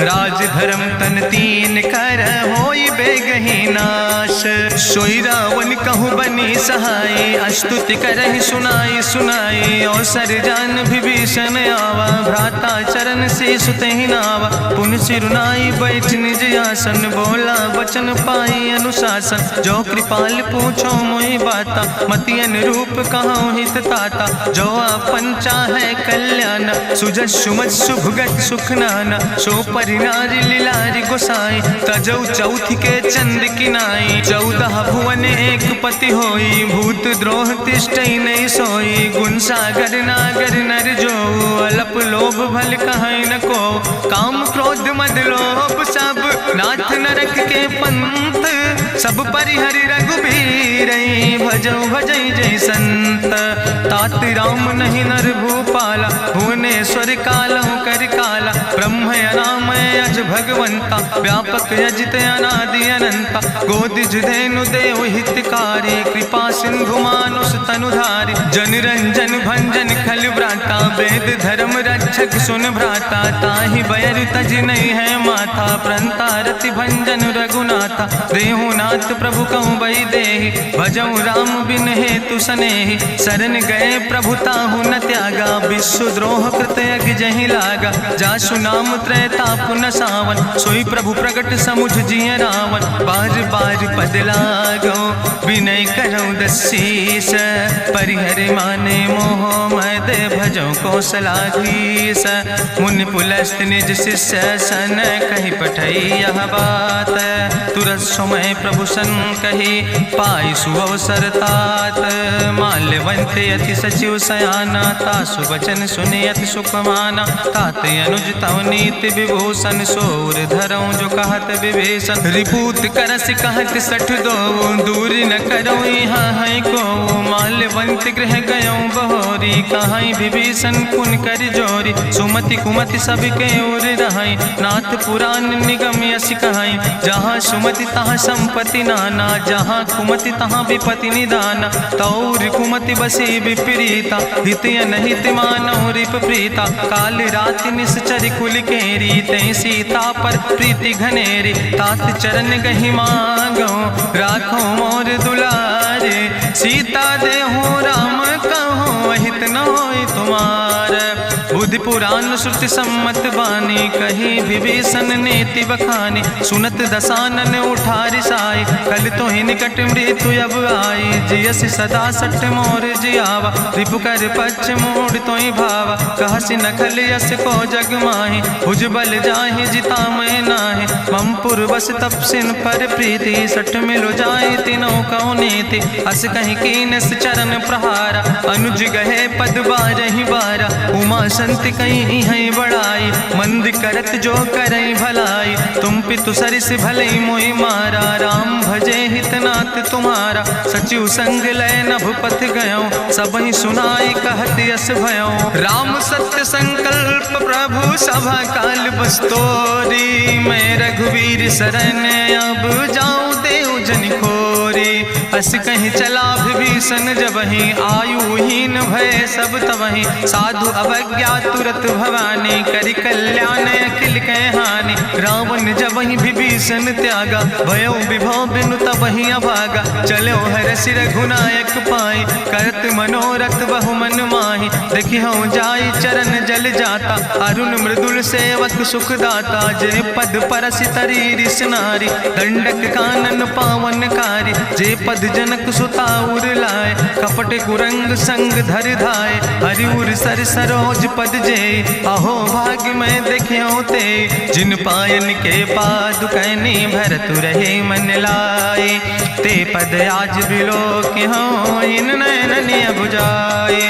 राज धर्म तन तीन कर। होई बेगही नाश, सोई रावण कहूँ बनी सहाय। अस्तुति करहि सुनाई सुनाई, अवसर जान विभीषण आवा। भ्राता चरण से सुतहि नावा, पुन सिरुनाई बैठ निज आसन। बोला वचन पाई अनुशासन, जो कृपाल पूछो मोहि बाता। मति अनुरूप कहूँ हित ताता, जो आपन चाहे कल्याण। सुजस सुमत सुभगत सुख नाना, सो परिनारी लीलारी गोसाई। तजौ चौथ के चंद किनाई, 14 भुवन एक पति होई। भूत द्रोह तिष्ठई नहीं सोई, गुण सागर नागर नर जो। अलप लोभ भल कहीं न को, काम क्रोध मद लोभ सब। नाथ नरक के पंथ, सब परिहरि रघुबीर। भजौ भजई जय संत, तात राम नहीं नर भूपाला। भुवनेश्वर कालहु कर काला, ब्रह्म अनामय अज भगवंता। व्यापक अजित अनादि अनंता, गोदिज धेनु देव हितकारी। कृपा सिंधु मानुष तनुधारी, जन रंजन भंजन खल व्राता। वेद धर्म रक्षक सुन भ्राता, ताहि बैर तज नहीं है माथा। प्रंता रति भंजन रघुनाथा, देहु नाथ प्रभु कहूँ बई देहि। भजऊ राम बिन हेतु सनेहि, शरण गए प्रभु ताहु न त्यागा। विश्व द्रोह कृत यज्ञ जहि लागा, जासु नाम त्रैताप न सावन, सोई प्रभु प्रगट समुझ जिय रावण। बार बार पद लागो विनय करौ दसीस, परिहर माने मोह मद भजो कौशलाधीश। मुनि पुलस्त निज शिष्य सन कहि पठई यह बात, तुरत समय प्रभु सन कही पाई सुअवसर तात। माल्यवंत अति सचिव सयाना, तासु वचन सुने अति सुख माना। तात अनुज तव नीति विभूषण, सोर धरऊं जो कहत विभीषण। रिपूत करस कहत सठ दो, दूर न करऊं यहाँ है को। माल्यवंत गृह गयऊं बहोरी, कहाई विभीषण पुन कर जोरी। सुमति कुमति सबके ओर रहाई, नाथ पुराण निगम यश कहाई। जहाँ सुमति तहाँ संपत्ति नाना, जहाँ कुमति तहाँ विपति निदाना। तौर कुमति बसी विपरीता, हित अनहित मानव रिप प्रीता। काल राति निश्चर कुल केरी, तै सीता पर प्रीति घनेरी। तात चरण गहि मांगो, राखो मोर दुलारे। सीता देहु राम कहो, अहित न होय तुम्हार। बुद्धि पुराण श्रुति सम्मत बानी, कही विभीषण नीति बखानी। सुनत दसानन उठारि साई, कल तो ही निकट मृत्यु अब आई। जियसि सदा सठ मोर जियावा, रिपु कर पक्ष मोड़ तो ही भावा। कहसि नखल यस को जग माहि, भुज बल जाहि जिता मैं नाहि। ममपुर बस तपसिन पर प्रीति, सठ मिलो जाए तीनों कौ नीति। अस कहीं कीनस चरण प्रहारा, अनुज गहे पद बारहि बारा। उमा संत कहीं है बड़ाई, मंद करत जो करई भलाई। तुम पितु सरिस भले मोहि मारा, राम भजे हितनाथ तुम्हारा। सचिव संग लय नभ पथ गयो, सबहि सुनाई कहत यस भयो। राम सत्य संकल्प प्रभु सभा काल बस्तोरी। मैं रघुवीर शरण अब जाऊं देव जन खोरी। अस कहीं चला विभीषण जबहि, आयुहीन भय सब तबहि। साधु अवज्ञा तुरत भवानी, करि कल्याण अखिल कै हानि। रावण जबहि विभीषण त्यागा, भयो विभव बिनु तबहि अभागा। चलो हरषि रघुनायक पाई, करत मनोरथ बहु मन माहि। देखिहु जाई चरण जल जाता, अरुण मृदुल सेवक सुख दाता। जे पद परसि तरी रिस नारी, दंडक कानन पावन कारी। जे पद जनक सुता उर लाए, कपट कुरंग संग धर धाय। हरिउर सर सरोज पद जे, अहो भाग्य मैं देखियो ते। जिन पायन के पादुकैनी, भरत रहे मन लाए। ते पद आज बिलोक हो, इन नयन बुझाए।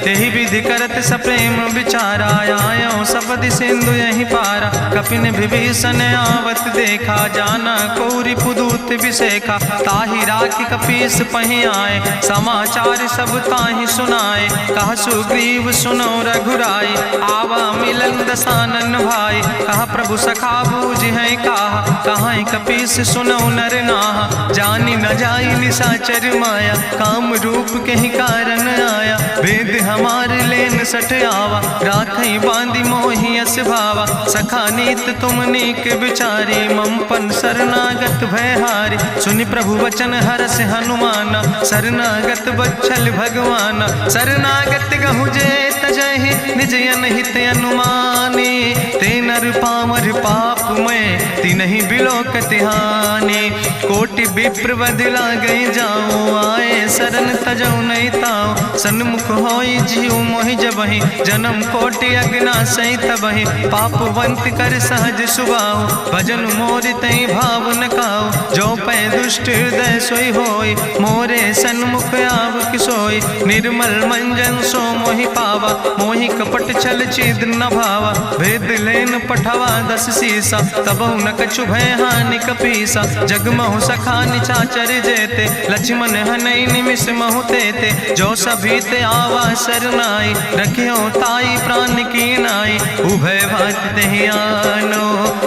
तेहि विधि करत सप्रेम विचारा, आयो सपदि सिंधु यही पारा। कपिन विभीषण आवत देखा, जाना कौरि पुदूत विशेखा। ताहि राखि कपीस पहि आए, समाचार सब ताहि सुनाए। कहा सुग्रीव सुनो रघुराई, आवा मिलन दसानन भाई। कहा प्रभु सखा बूझ है कहा, कहाँ कपीस सुनो नर नाहा। जानी न जाई निशाचर माया, काम रूप के ही कारण आया। वेद हमार लेन सठ आवा, राखई बांधी मोहि अस भावा। सखा नीत तुम नीक विचारी, ममपन शरणागत भयहारी। सुनि प्रभु वचन हरस हनुमाना, शरणागत बच्छल भगवाना। शरणागत गहु जे तजहि, निज अनहित अनुमानी। ते नर पामर पाप में, तिनहि बिलोकत हानि। कोटि विप्र बदला गई जाऊं, आए शरण तजौ नहीं ताऊं। सन्मुख होई जीव मोहि जबहि, जन्म कोटि अग्ना सही तबहि। पापवंत कर सहज सुभाऊ, भजन मोरि तई भाव न काऊ। जो पै दुष्ट हृदय सोई होई, मोरे सन्मुख आव किसोई। निर्मल मंजन सो मोहि पावा, मोहि कपट छल छिद्र न भावा। भेद लेन पठवा दस सीसा, तबहु न कछु भय हानि कपीसा। जगमहु सखा निचाचर जेते, लक्ष्मण हनई निमिष महु तेते। जो सभी ते आवा सरनाई, रखियो ताई प्राण की नाई। उभय भात तेहि आनो,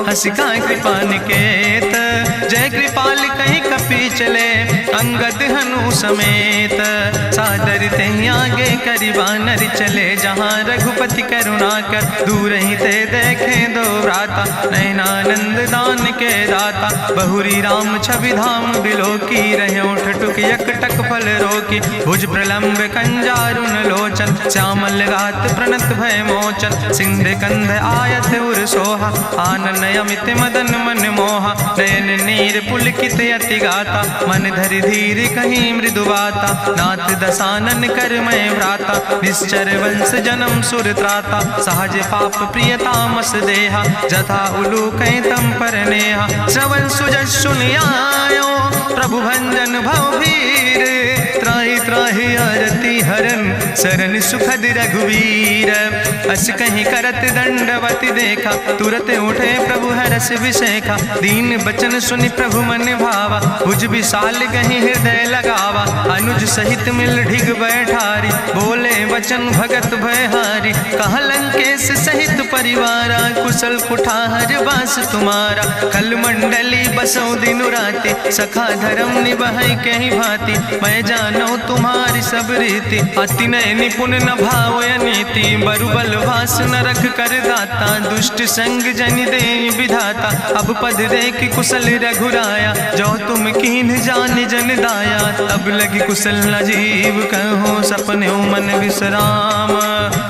हसिका कृपा निकेत। जय कृपाल कहीं कपी चले, अंगद हनु प्रभु समेत। सादर तहीं आगे करी बानर चले, जहाँ रघुपति करुणा कर दूर ही ते देखे दो व्राता। नयनानंद दान के दाता, बहुरी राम छवि धाम बिलो की रहे ठटुक यकटक फल रोकी। भुज प्रलंब कंजारुन लोचन, श्यामल गात प्रणत भय मोचन। सिंध कंध आयत उर सोहा, आनन अमित मदन मन मोहा। नयन नीर पुलकित अति गाता, मन धरि धीर कहीं मृदु बाता। नाथ दसानन कर मैं व्राता, निश्चर वंश जन्म सुर त्राता। सहज पाप प्रियतामस देहा, जथा उलूक तम पर नेहा। श्रवण सुजस सुनियायो, प्रभु भंजन भव भीर। त्राहि त्राहि आरती हरन, शरण सुखद रघुवीर। अस कहीं करत दंडवत देखा, तुरत उठे प्रभु हरस विशेखा। दीन बचन सुनि प्रभु मन भावा, भुज विशाल कहीं हृदय लगावा। अनुज सहित मिल ढिग बैठारी, बोले वचन भगत भयहारी। कहाँ लंकेश सहित परिवारा, कुशल कुठार बास तुम्हारा। कल मंडली बसो दिनु राति, सखा धर्म निभाई कहीं भांति। मैं जानो तुम्हारी सब रीति, अति नय निपुण न भाव नीति। बरुबल वास न रख कर दाता, दुष्ट संग जन दे विधाता। अब पद देख कुशल रघुराया, जो तुम कीन जान जन दाया। तब लगी कुशल न जीव कहो, सपने मन विश्राम।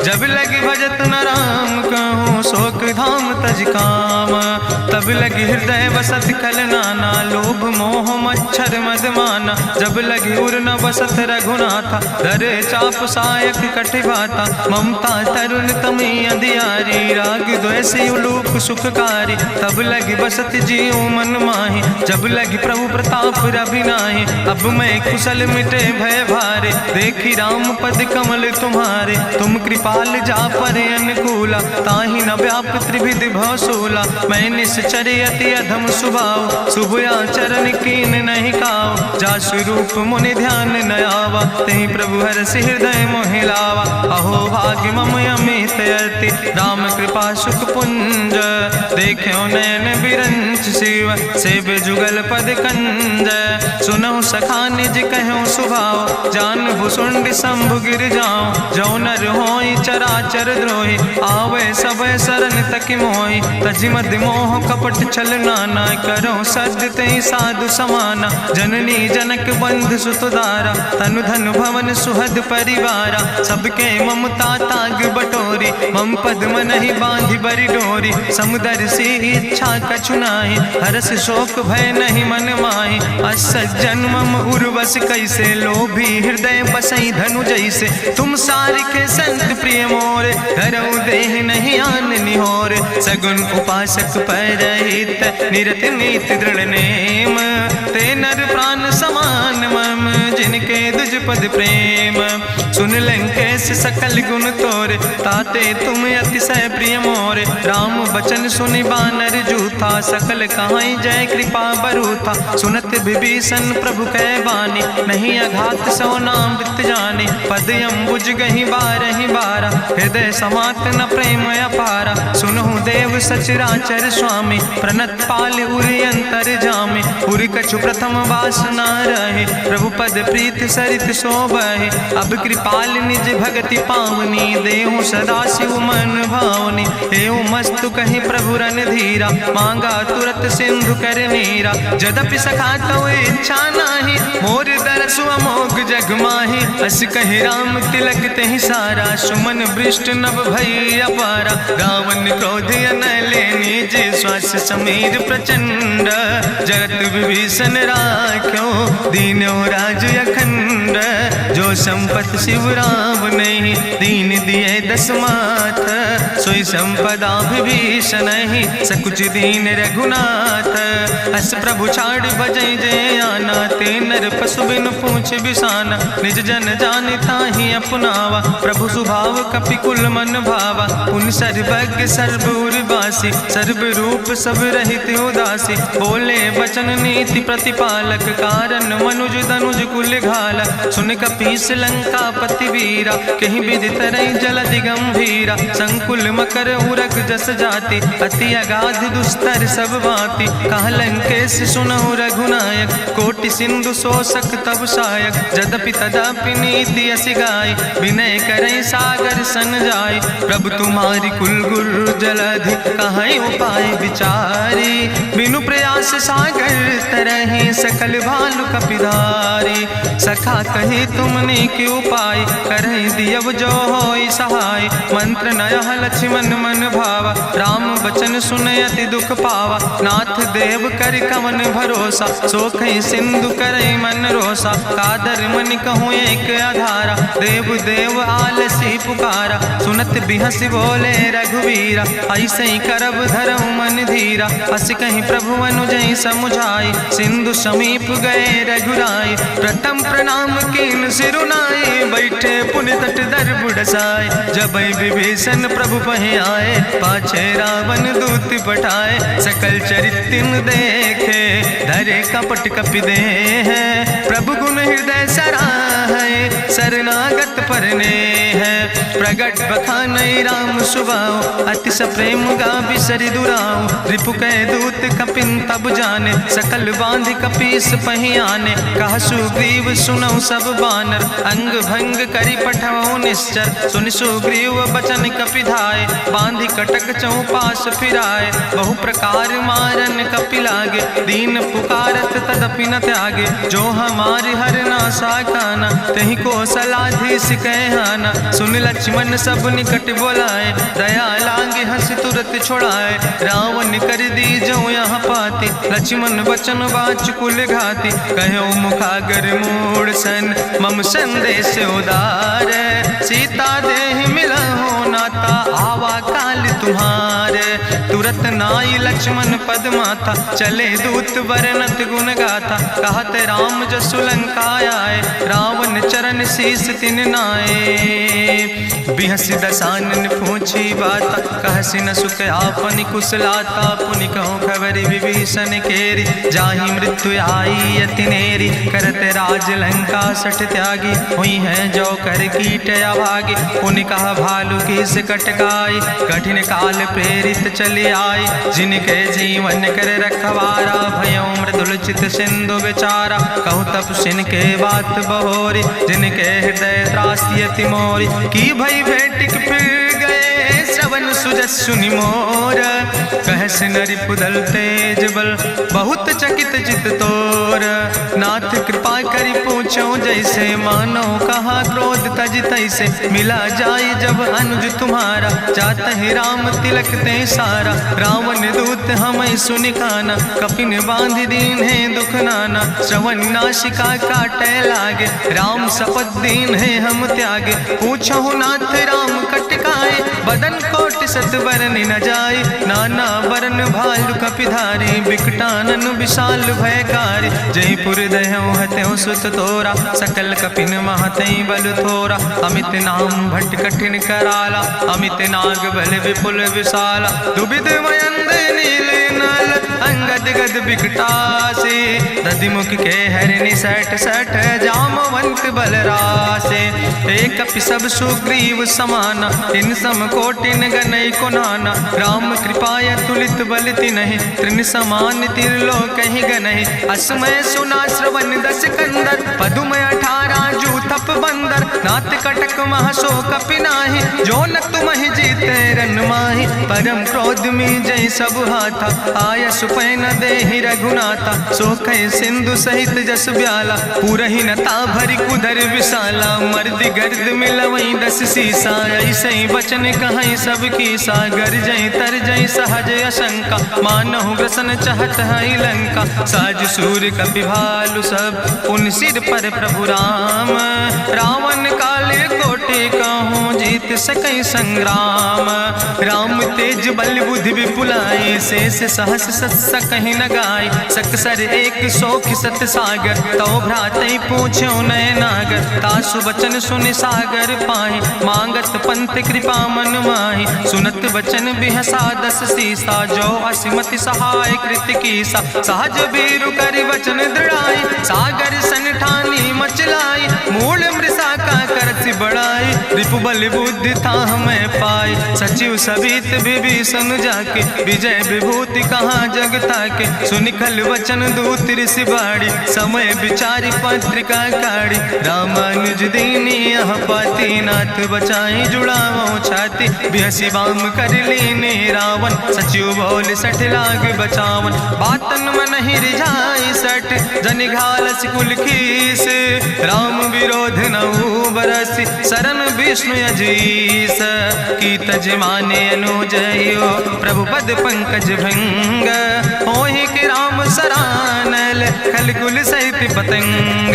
जब लगी भजत न राम कहो, शोक धाम तज काम। तब लगी हृदय बसत खल नाना, लोभ मोह मच्छर मद माना। जब लगी उर न बसत रघुनाथा, दर चाप सायक कटिभाता। ममता तरुण तमी अंधियारी, राग द्वेषी उलूक सुखकारी। तब लगी बसत जीव मन माही, जब लगी प्रभु प्रताप रवि नाही। अब मैं कुशल मिटे भय भारे, देखी राम पद कमल तुम्हारे। तुम कृपाल जा पर अनुकूला, ताहि न व्याप त्रिविध भवसूला। मैं निश्चर अति अधम स्वभाव, शुभ आचरण कीन नहीं काव। जा स्वरूप मुनि ध्यान न आवा, तेहि प्रभु हरषि हृदय मोहि लावा। अहो भाग्य मम अमित अति, राम कृपा सुख पुंज। देखो नयन बिरंच शिव, सेव जुगल पद कंज। सुनहु सखा निज कहूँ सुभाव, जान भुसुंड शंभु गिर जाऊं। जो नर होई चराचर द्रोही, आवे सब शरण तक मोहि। तज मद मोह कपट छल नाना, करो सद्य तेहि साधु समाना। जननी जनक बंधु सुतदारा, तनु धन भवन सुहद परिवारा। सबके ममता ताग बटोरी, मम पद मन ही बांधि बरी डोरी। समुदर सी इच्छा कछु नाही, हरस शोक भय नहीं मन माही। असज्जन मम उर्वश कैसे, लोभी हृदय बसई धनु जैसे। तुम सारिके संत प्रिय मोरे, धरऊ देह नहीं आन निहोर। सगुन उपासक परहित, निरत नीति दृढ़ नेम। ते नर प्राण समान मम, जिनके दुज पद प्रेम। सुन लंकेश सकल गुण तोरे, ताते तुम अतिशय प्रिय मोरे। राम बचन सुनि बानर जूथा, सकल कहाई जय कृपा बरूथा। सुनत विभीषण प्रभु कै बानी, नहीं अघात सो नाम वृत जानी। पद अम्बुज गहि बारहि बारा, हृदय समात न प्रेम अपारा। सुनहु देव सचराचर स्वामी, प्रणत पाल उरि अंतर जामी। उरि कछु प्रथम वासना रहे, प्रभु पद प्रीत सरित शोभहि। अब कृपाल निज भगति पावनी, देहु सदा शिव मन भावनी। एवं मस्तु कहि प्रभु रन धीरा, मांगा तुरत सिंधु कर नीरा। जदपि सखा तो इच्छा नाही, मोर दरसु अमोघ जग माही। अस कहि राम तिलक तेहि सारा, सुमन वृष्ट नभ भई अपारा। रावण क्रोध अनले निज, श्वास समीर प्रचंड। जगत विभीषण राख्यो, दीनो राज अखंड। जो संपत शिव राम नहीं, दीन दिए दस माथ। सोई संपदा विभीषण ही, सकुच दीन रघुनाथ। अस प्रभु छाड़ बजै जय आना, ते नर पशु बिन पूछ बिसाना। निज जन जान ताहि अपनावा, प्रभु स्वभाव कपि कुल मन भावा। पुन सर्वज्ञ सर्व उर्वासी, सर्व रूप सब रहित उदासी। बोले वचन नीति प्रतिपालक, कारण मनुज दनुज कुल घाला। सुन कपीस लंका पति वीरा, कहीं विधि तरई जलधि गंभीरा। संकुल मकर उरग जस जाति, अति अगाध दुस्तर सब भांति। कहा लंकेश सुनहु रघुनायक, कोटि सिंधु शोषक तब सायक, जदपि तदपि नीति असि गाय, विनय करें सागर सन जाय। प्रभु तुम्हारी कुल गुरु जलधि, कहीं उपाय विचारी, बिनु प्रयास सागर तरहि, सकल भालु कपिधारी। सखा कही तुमने के उपाय, करहि दियव जो होई सहाय। मंत्र नयह लक्ष्मण मन भावा, राम बचन सुनय अति दुख पावा। नाथ देव कर कवन भरोसा, सोखई सिंधु करई मन रोसा। कादर मन कहूँ एक आधारा, देव देव आलसी पुकारा। सुनत बिहस बोले रघुवीरा, ऐसे ही करब धरऊ मन धीरा। हस कहीं प्रभु अनुजय समुझाई, सिंधु समीप गए रघुराई। प्रथम प्रणाम कीन सिरुनाई, बैठे पुनि तट दर बुढ़साए। जब विभीषण प्रभु पहे आए, पाछे रावण दूत पठाए। सकल चरित्र देखे, धरे कपट कपि दे है। प्रभु गुण हृदय सराहै, शरणागत परने है। प्रगट बखानई राम सुभाऊ, अति सप्रेम गावि सरि दुराऊ। रिपु कै दूत कपिन तब जाने, सकल बांध कपीस पहि आने। कहा सुग्रीव सुनऊ सब बानर, अंग भंग करि पठवऊ निश्चर। सुनि सुग्रीव बचन कपिधाय, बांधि कटक चौपास फिराए। बहु प्रकार मारन कपि लागे, दीन पुकारत तदपि न त्यागे। जो हमारि हर ना साकाना, तहि को सलाधीस कहना। सुन लक्ष्मण सब निकट बोलाए, दया लागे हंस तुरत छोड़ाए। रावण कर दी जो यहाँ पाती, लक्ष्मण बचन बाच कुल घाती। कहो मुखागर मूड सन, मम संदेश उदार। सीता देह मिला हो नाता, आवा काल तुम्हारे। तुरत नाई लक्ष्मण पद माथा, चले दूत वर्णत गुण गाथा। कहत राम जसु लंका आए, रावण चरण शीस तिन नाए। बिहस दसानन पूछी बाता, कहसि न सुख आपन कुशलाता। पुनि कहूँ खबर विभीषण केरी, जाहि मृत्यु आई अति नेरी। करत राज लंका सठ त्यागी, हुई है जो कर कीट अभागी। पुनि कहा भालू किस कटकाई, कठिन काल प्रेरित चली आई। जिनके जीवन कर रखवारा, भयो मृदुल चित सिंधु विचारा। कहूँ तपसिन के बात बहोरी, जिनके हृदय त्रासी अति मोरी। की भई भेटिक फिर गए, श्रवण सुजस सुनि मोर। कहस नरि पुदल तेज बल, बहुत चकित चित तोर। नाथ कृपा करि पूछो जैसे, मानो कहा क्रोध तज तैसे। मिला जाय जब अनुज तुम्हारा, जात है राम तिलक ते सारा। रावण दूत हमें सुनि काना, कपिन बांध दीन है दुख नाना। श्रवण नासिका काटे लागे, राम शपथ दीन है हम त्यागे। पूछो नाथ राम कटकाए, बदन कोटि सत बरन न जाए। नाना बरन भालु कपिधारी, बिकटानन विशाल भयकारी। जयपुर दह्यों हत्यों सुत तोरा, सकल कपिन महतई बल थोरा। अमित नाम भट्ट कठिन कराला, अमित नाग बल विपुल विशाला। दुबिध मयंद नील नल, अंगद गद बिकटासे। दधिमुख के हरिणि सठ सठ, जामवंत बलरासे। एक कपि सब सुग्रीव समाना, इन सम कोटिन गनई को नाना। राम कृपाय तुलित बल तिनहि, त्रिन समान तिरलोक ही गनहि। असमय सुना श्रवण दस कंदर, पदुम 18 जूथप बंदर। नाथ कटक महसो कपि नाही, जो न तुमहि जीते रन माही। परम क्रोध में जय सब हाथा, आय सुपै न देहि रघुनाथा। सोखै सिंधु सहित जस ब्याला, पूरहि न ता भरि कुधर विशाला। मर्द गर्द मिलवई 10 सीसा, ऐसे बचन कहीं सब की सागर। जय तर जय सहज अशंका, मानहु ग्रसन चाहत है लंका। साज सूर कपि भालु सब, उन सिर पर प्रभु राम। रावण काले कोटि कहूँ, जीत सकई संग्राम। राम तेज बल बुद्धि विपुलाई, शेष सहस सत्स कहीं न गाय। सकसर 100 सत सागर, तो भ्रातई पूछो नय नागर। तासु बचन सुनि सागर पाहि, मांगत पंथ कृपा मन माहि। सुनत बचन बिहसा 10 सीसा, जो असिमति सहाय कृत कीसा। सहज बीरु करि वचन दृढ़ाई, सागर सन ठानी मचलाई। मूल मृषा का करसि बड़ाई, रिपु बल बुद्धि था हमें पाई। सचिव सबित विभीषण जाके विजय विभूति कहाँ जग ताके। सुनि खल वचन दूत ऋषि बाड़ी समय विचारी पत्रिका काढ़ी। रामानुज दीनी यह पाती नाथ बचाई जुड़ावो छाती। बिहसी बाम कर लीने रावण सचिव बोल सठ लाग बचावन। बातन मन ही रिझाई सठ जनि घालस कुल खीस। राम विरोध नऊ बरसी शरण विष्णु अजीस। की तज माने अनुजयो प्रभु पद पंकज भंग। होहि के राम सरानल खल कुल सहित पतंग।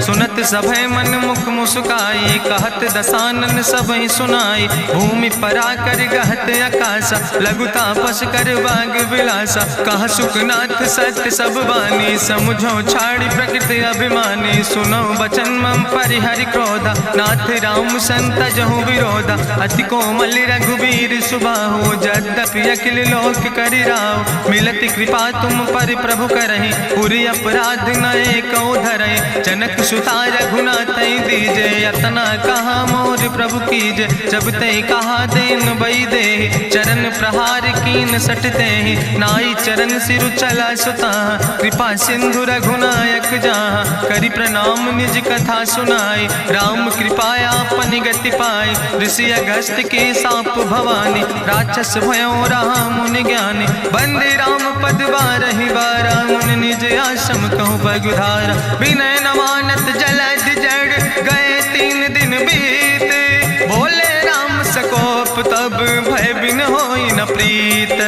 सुनत सभय मन मुख मुस्काई कहत दसानन सबहि सुनाई। भूमि परा कर गहत आकाशा लघु तापस कर बाग विलासा। कहा सुखनाथ सत्य सब बानी समुझो छाड़ी प्रकृति अभिमानी। सुनो बचन मम परिहरि क्रोधा नाथ राम संत जहु विरोधा। अति कोमल रघुबीर सुबाहु यद्यपि अखिल लोक करि राव। मिलति कृपा तुम पर प्रभु करहि पुरि अपराध नए कौ धरहि। जनक सुता रघुनाथ दीजे यतना कहा मोर प्रभु कीजे। जब ते कहा देन बई दे चरण प्रहार कीन सटते ही। नाई चरण सिरु चला सुता कृपा सिंधु रघुनायक जहाँ। करि प्रणाम निज कथा सुनाई राम कृपाया अपनी गति पाई। ऋषि अगस्त के साप भवानी राक्षस भयो रहा मुनि ज्ञानी। बंदे राम पद बारहि बारा मुनि निज आश्रम कहु पगुधारा। विनय न मानत जलद जड़ गए 3 दिन बीते। बोले राम सकोप तब भय बिन होई न प्रीत।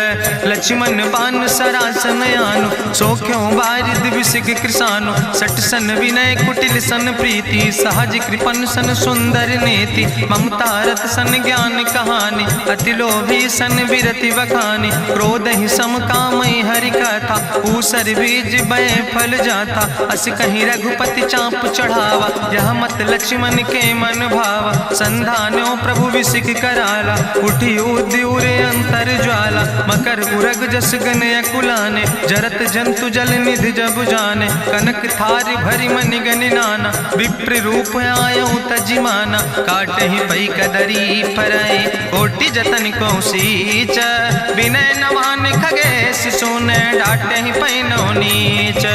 लक्ष्मण बान सरासन आनु सोख्यो बारिद विसिक कृसानु। सट सन विनय कुटिल सन प्रीति सहज कृपन सन सुंदर नेति। ममता रत सन ज्ञान कहानी अति लोभी सन विरति बखानी। क्रोध ही सम कामई हरि कथा ऊसर बीज बय फल जाता। अस कहीं रघुपति चाप चढ़ावा यह मत लक्ष्मण के मन भावा। संधान्यो प्रभु विसिक कराला उठी उद्यूरे अंतर ज्वाला। मकर उरग जस गन अकुलाने जरत जंतु जल निधि जब जाने। कनक थारी भरी मनि गनि नाना विप्र रूप आयो तजिमाना। काटे ही पई कदरी फरई कोटि जतन को सीच। विनय नवान खगेश सुने डाटे ही पैनो नीच।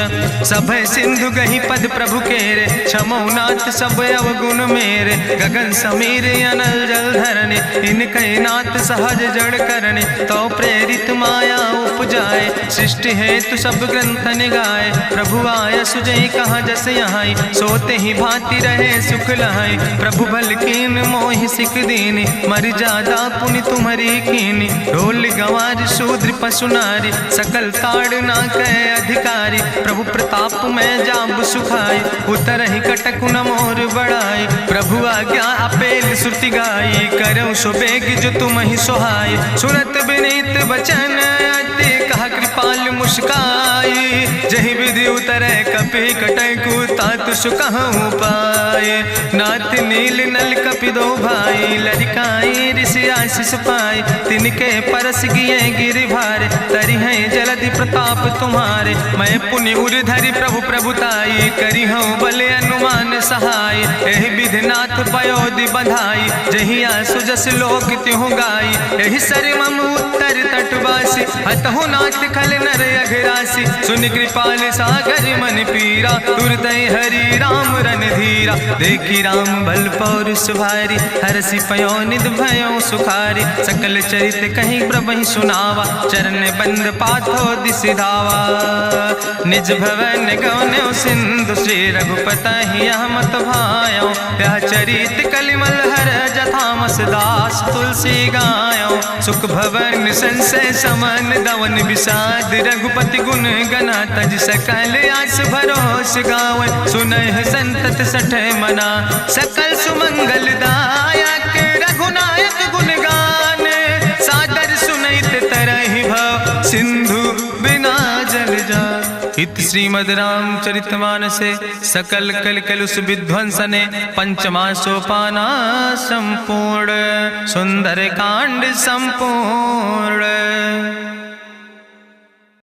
सब सिंधु गही पद प्रभु केरे क्षमो नाथ सब अवगुण मेरे। गगन समीर अनल जल धरने इनके नाथ सहज जड़ करने। तो प्रेरित माया उपजाए सृष्टि हेतु सब ग्रंथ निगाए। प्रभु आय सुजई कहाँ जस यहाँ सोते ही भांति रहे सुख लहाई। प्रभु भल कीन मोहि सिख दीनी मर जादा पुनि तुम्हारी कीनी। ढोल गंवार शूद्र पशु नारी सकल ताड़ ना कहे अधिकारी। प्रभु प्रताप में जाब सुखाई उतर ही कटक न मोर बढ़ाई। प्रभु आज्ञा अपेल श्रुति गाई करऊँ सो बेग जो तुम ही सोहाई। सुनत विनीत बचन अति कहा कृपाल मुस्काई। जही विधि उतरे कपि कटकु तात सुकहु पाए। नाथ नील नल कपि दो भाई लड़काई ऋषि आशीष पाए। तिनके परस गिए गिरि भारे तरि है जलधि प्रताप तुम्हारे। मैं पुनि उर धरि प्रभु प्रभुताई करी हूँ बल अनुमान सहाय। एहि विधि नाथ पयोधि बधाई जहिया सुजस लोक त्यों गाई। एहि सर मम उत्तर तटवासी हतहु नाथ खल नर अघरासी। सुन कृपाल सागर मन पीरा तुरत हरि राम रन धीरा। देखी राम बल पौरुष भारी हरसि पयो निध भयो सुखारी। सकल चरित कहीं प्रभु सुनावा चरण बंद पाथो दिसि धावा। निज भवन गौन्यो सिंधु श्री रघुपति यह मत भायो। यह चरित कलिमल हर जथामस दास तुलसी गायो। सुख भवन संशय समन दवन विषाद रघुपति गुण गना तज सकल आस भरोस गावे। सुनहि संतत सठ मना सकल सुमंगल दायक। रघुनायक गुण गाने सादर सुनैत तरहि भव सिंधु बिना जल जा। इत श्रीमद् रामचरितमानसे सकल कल कलुष विध्वंसने पंचमा सोपाना संपूर्ण सुंदर कांड संपूर्ण।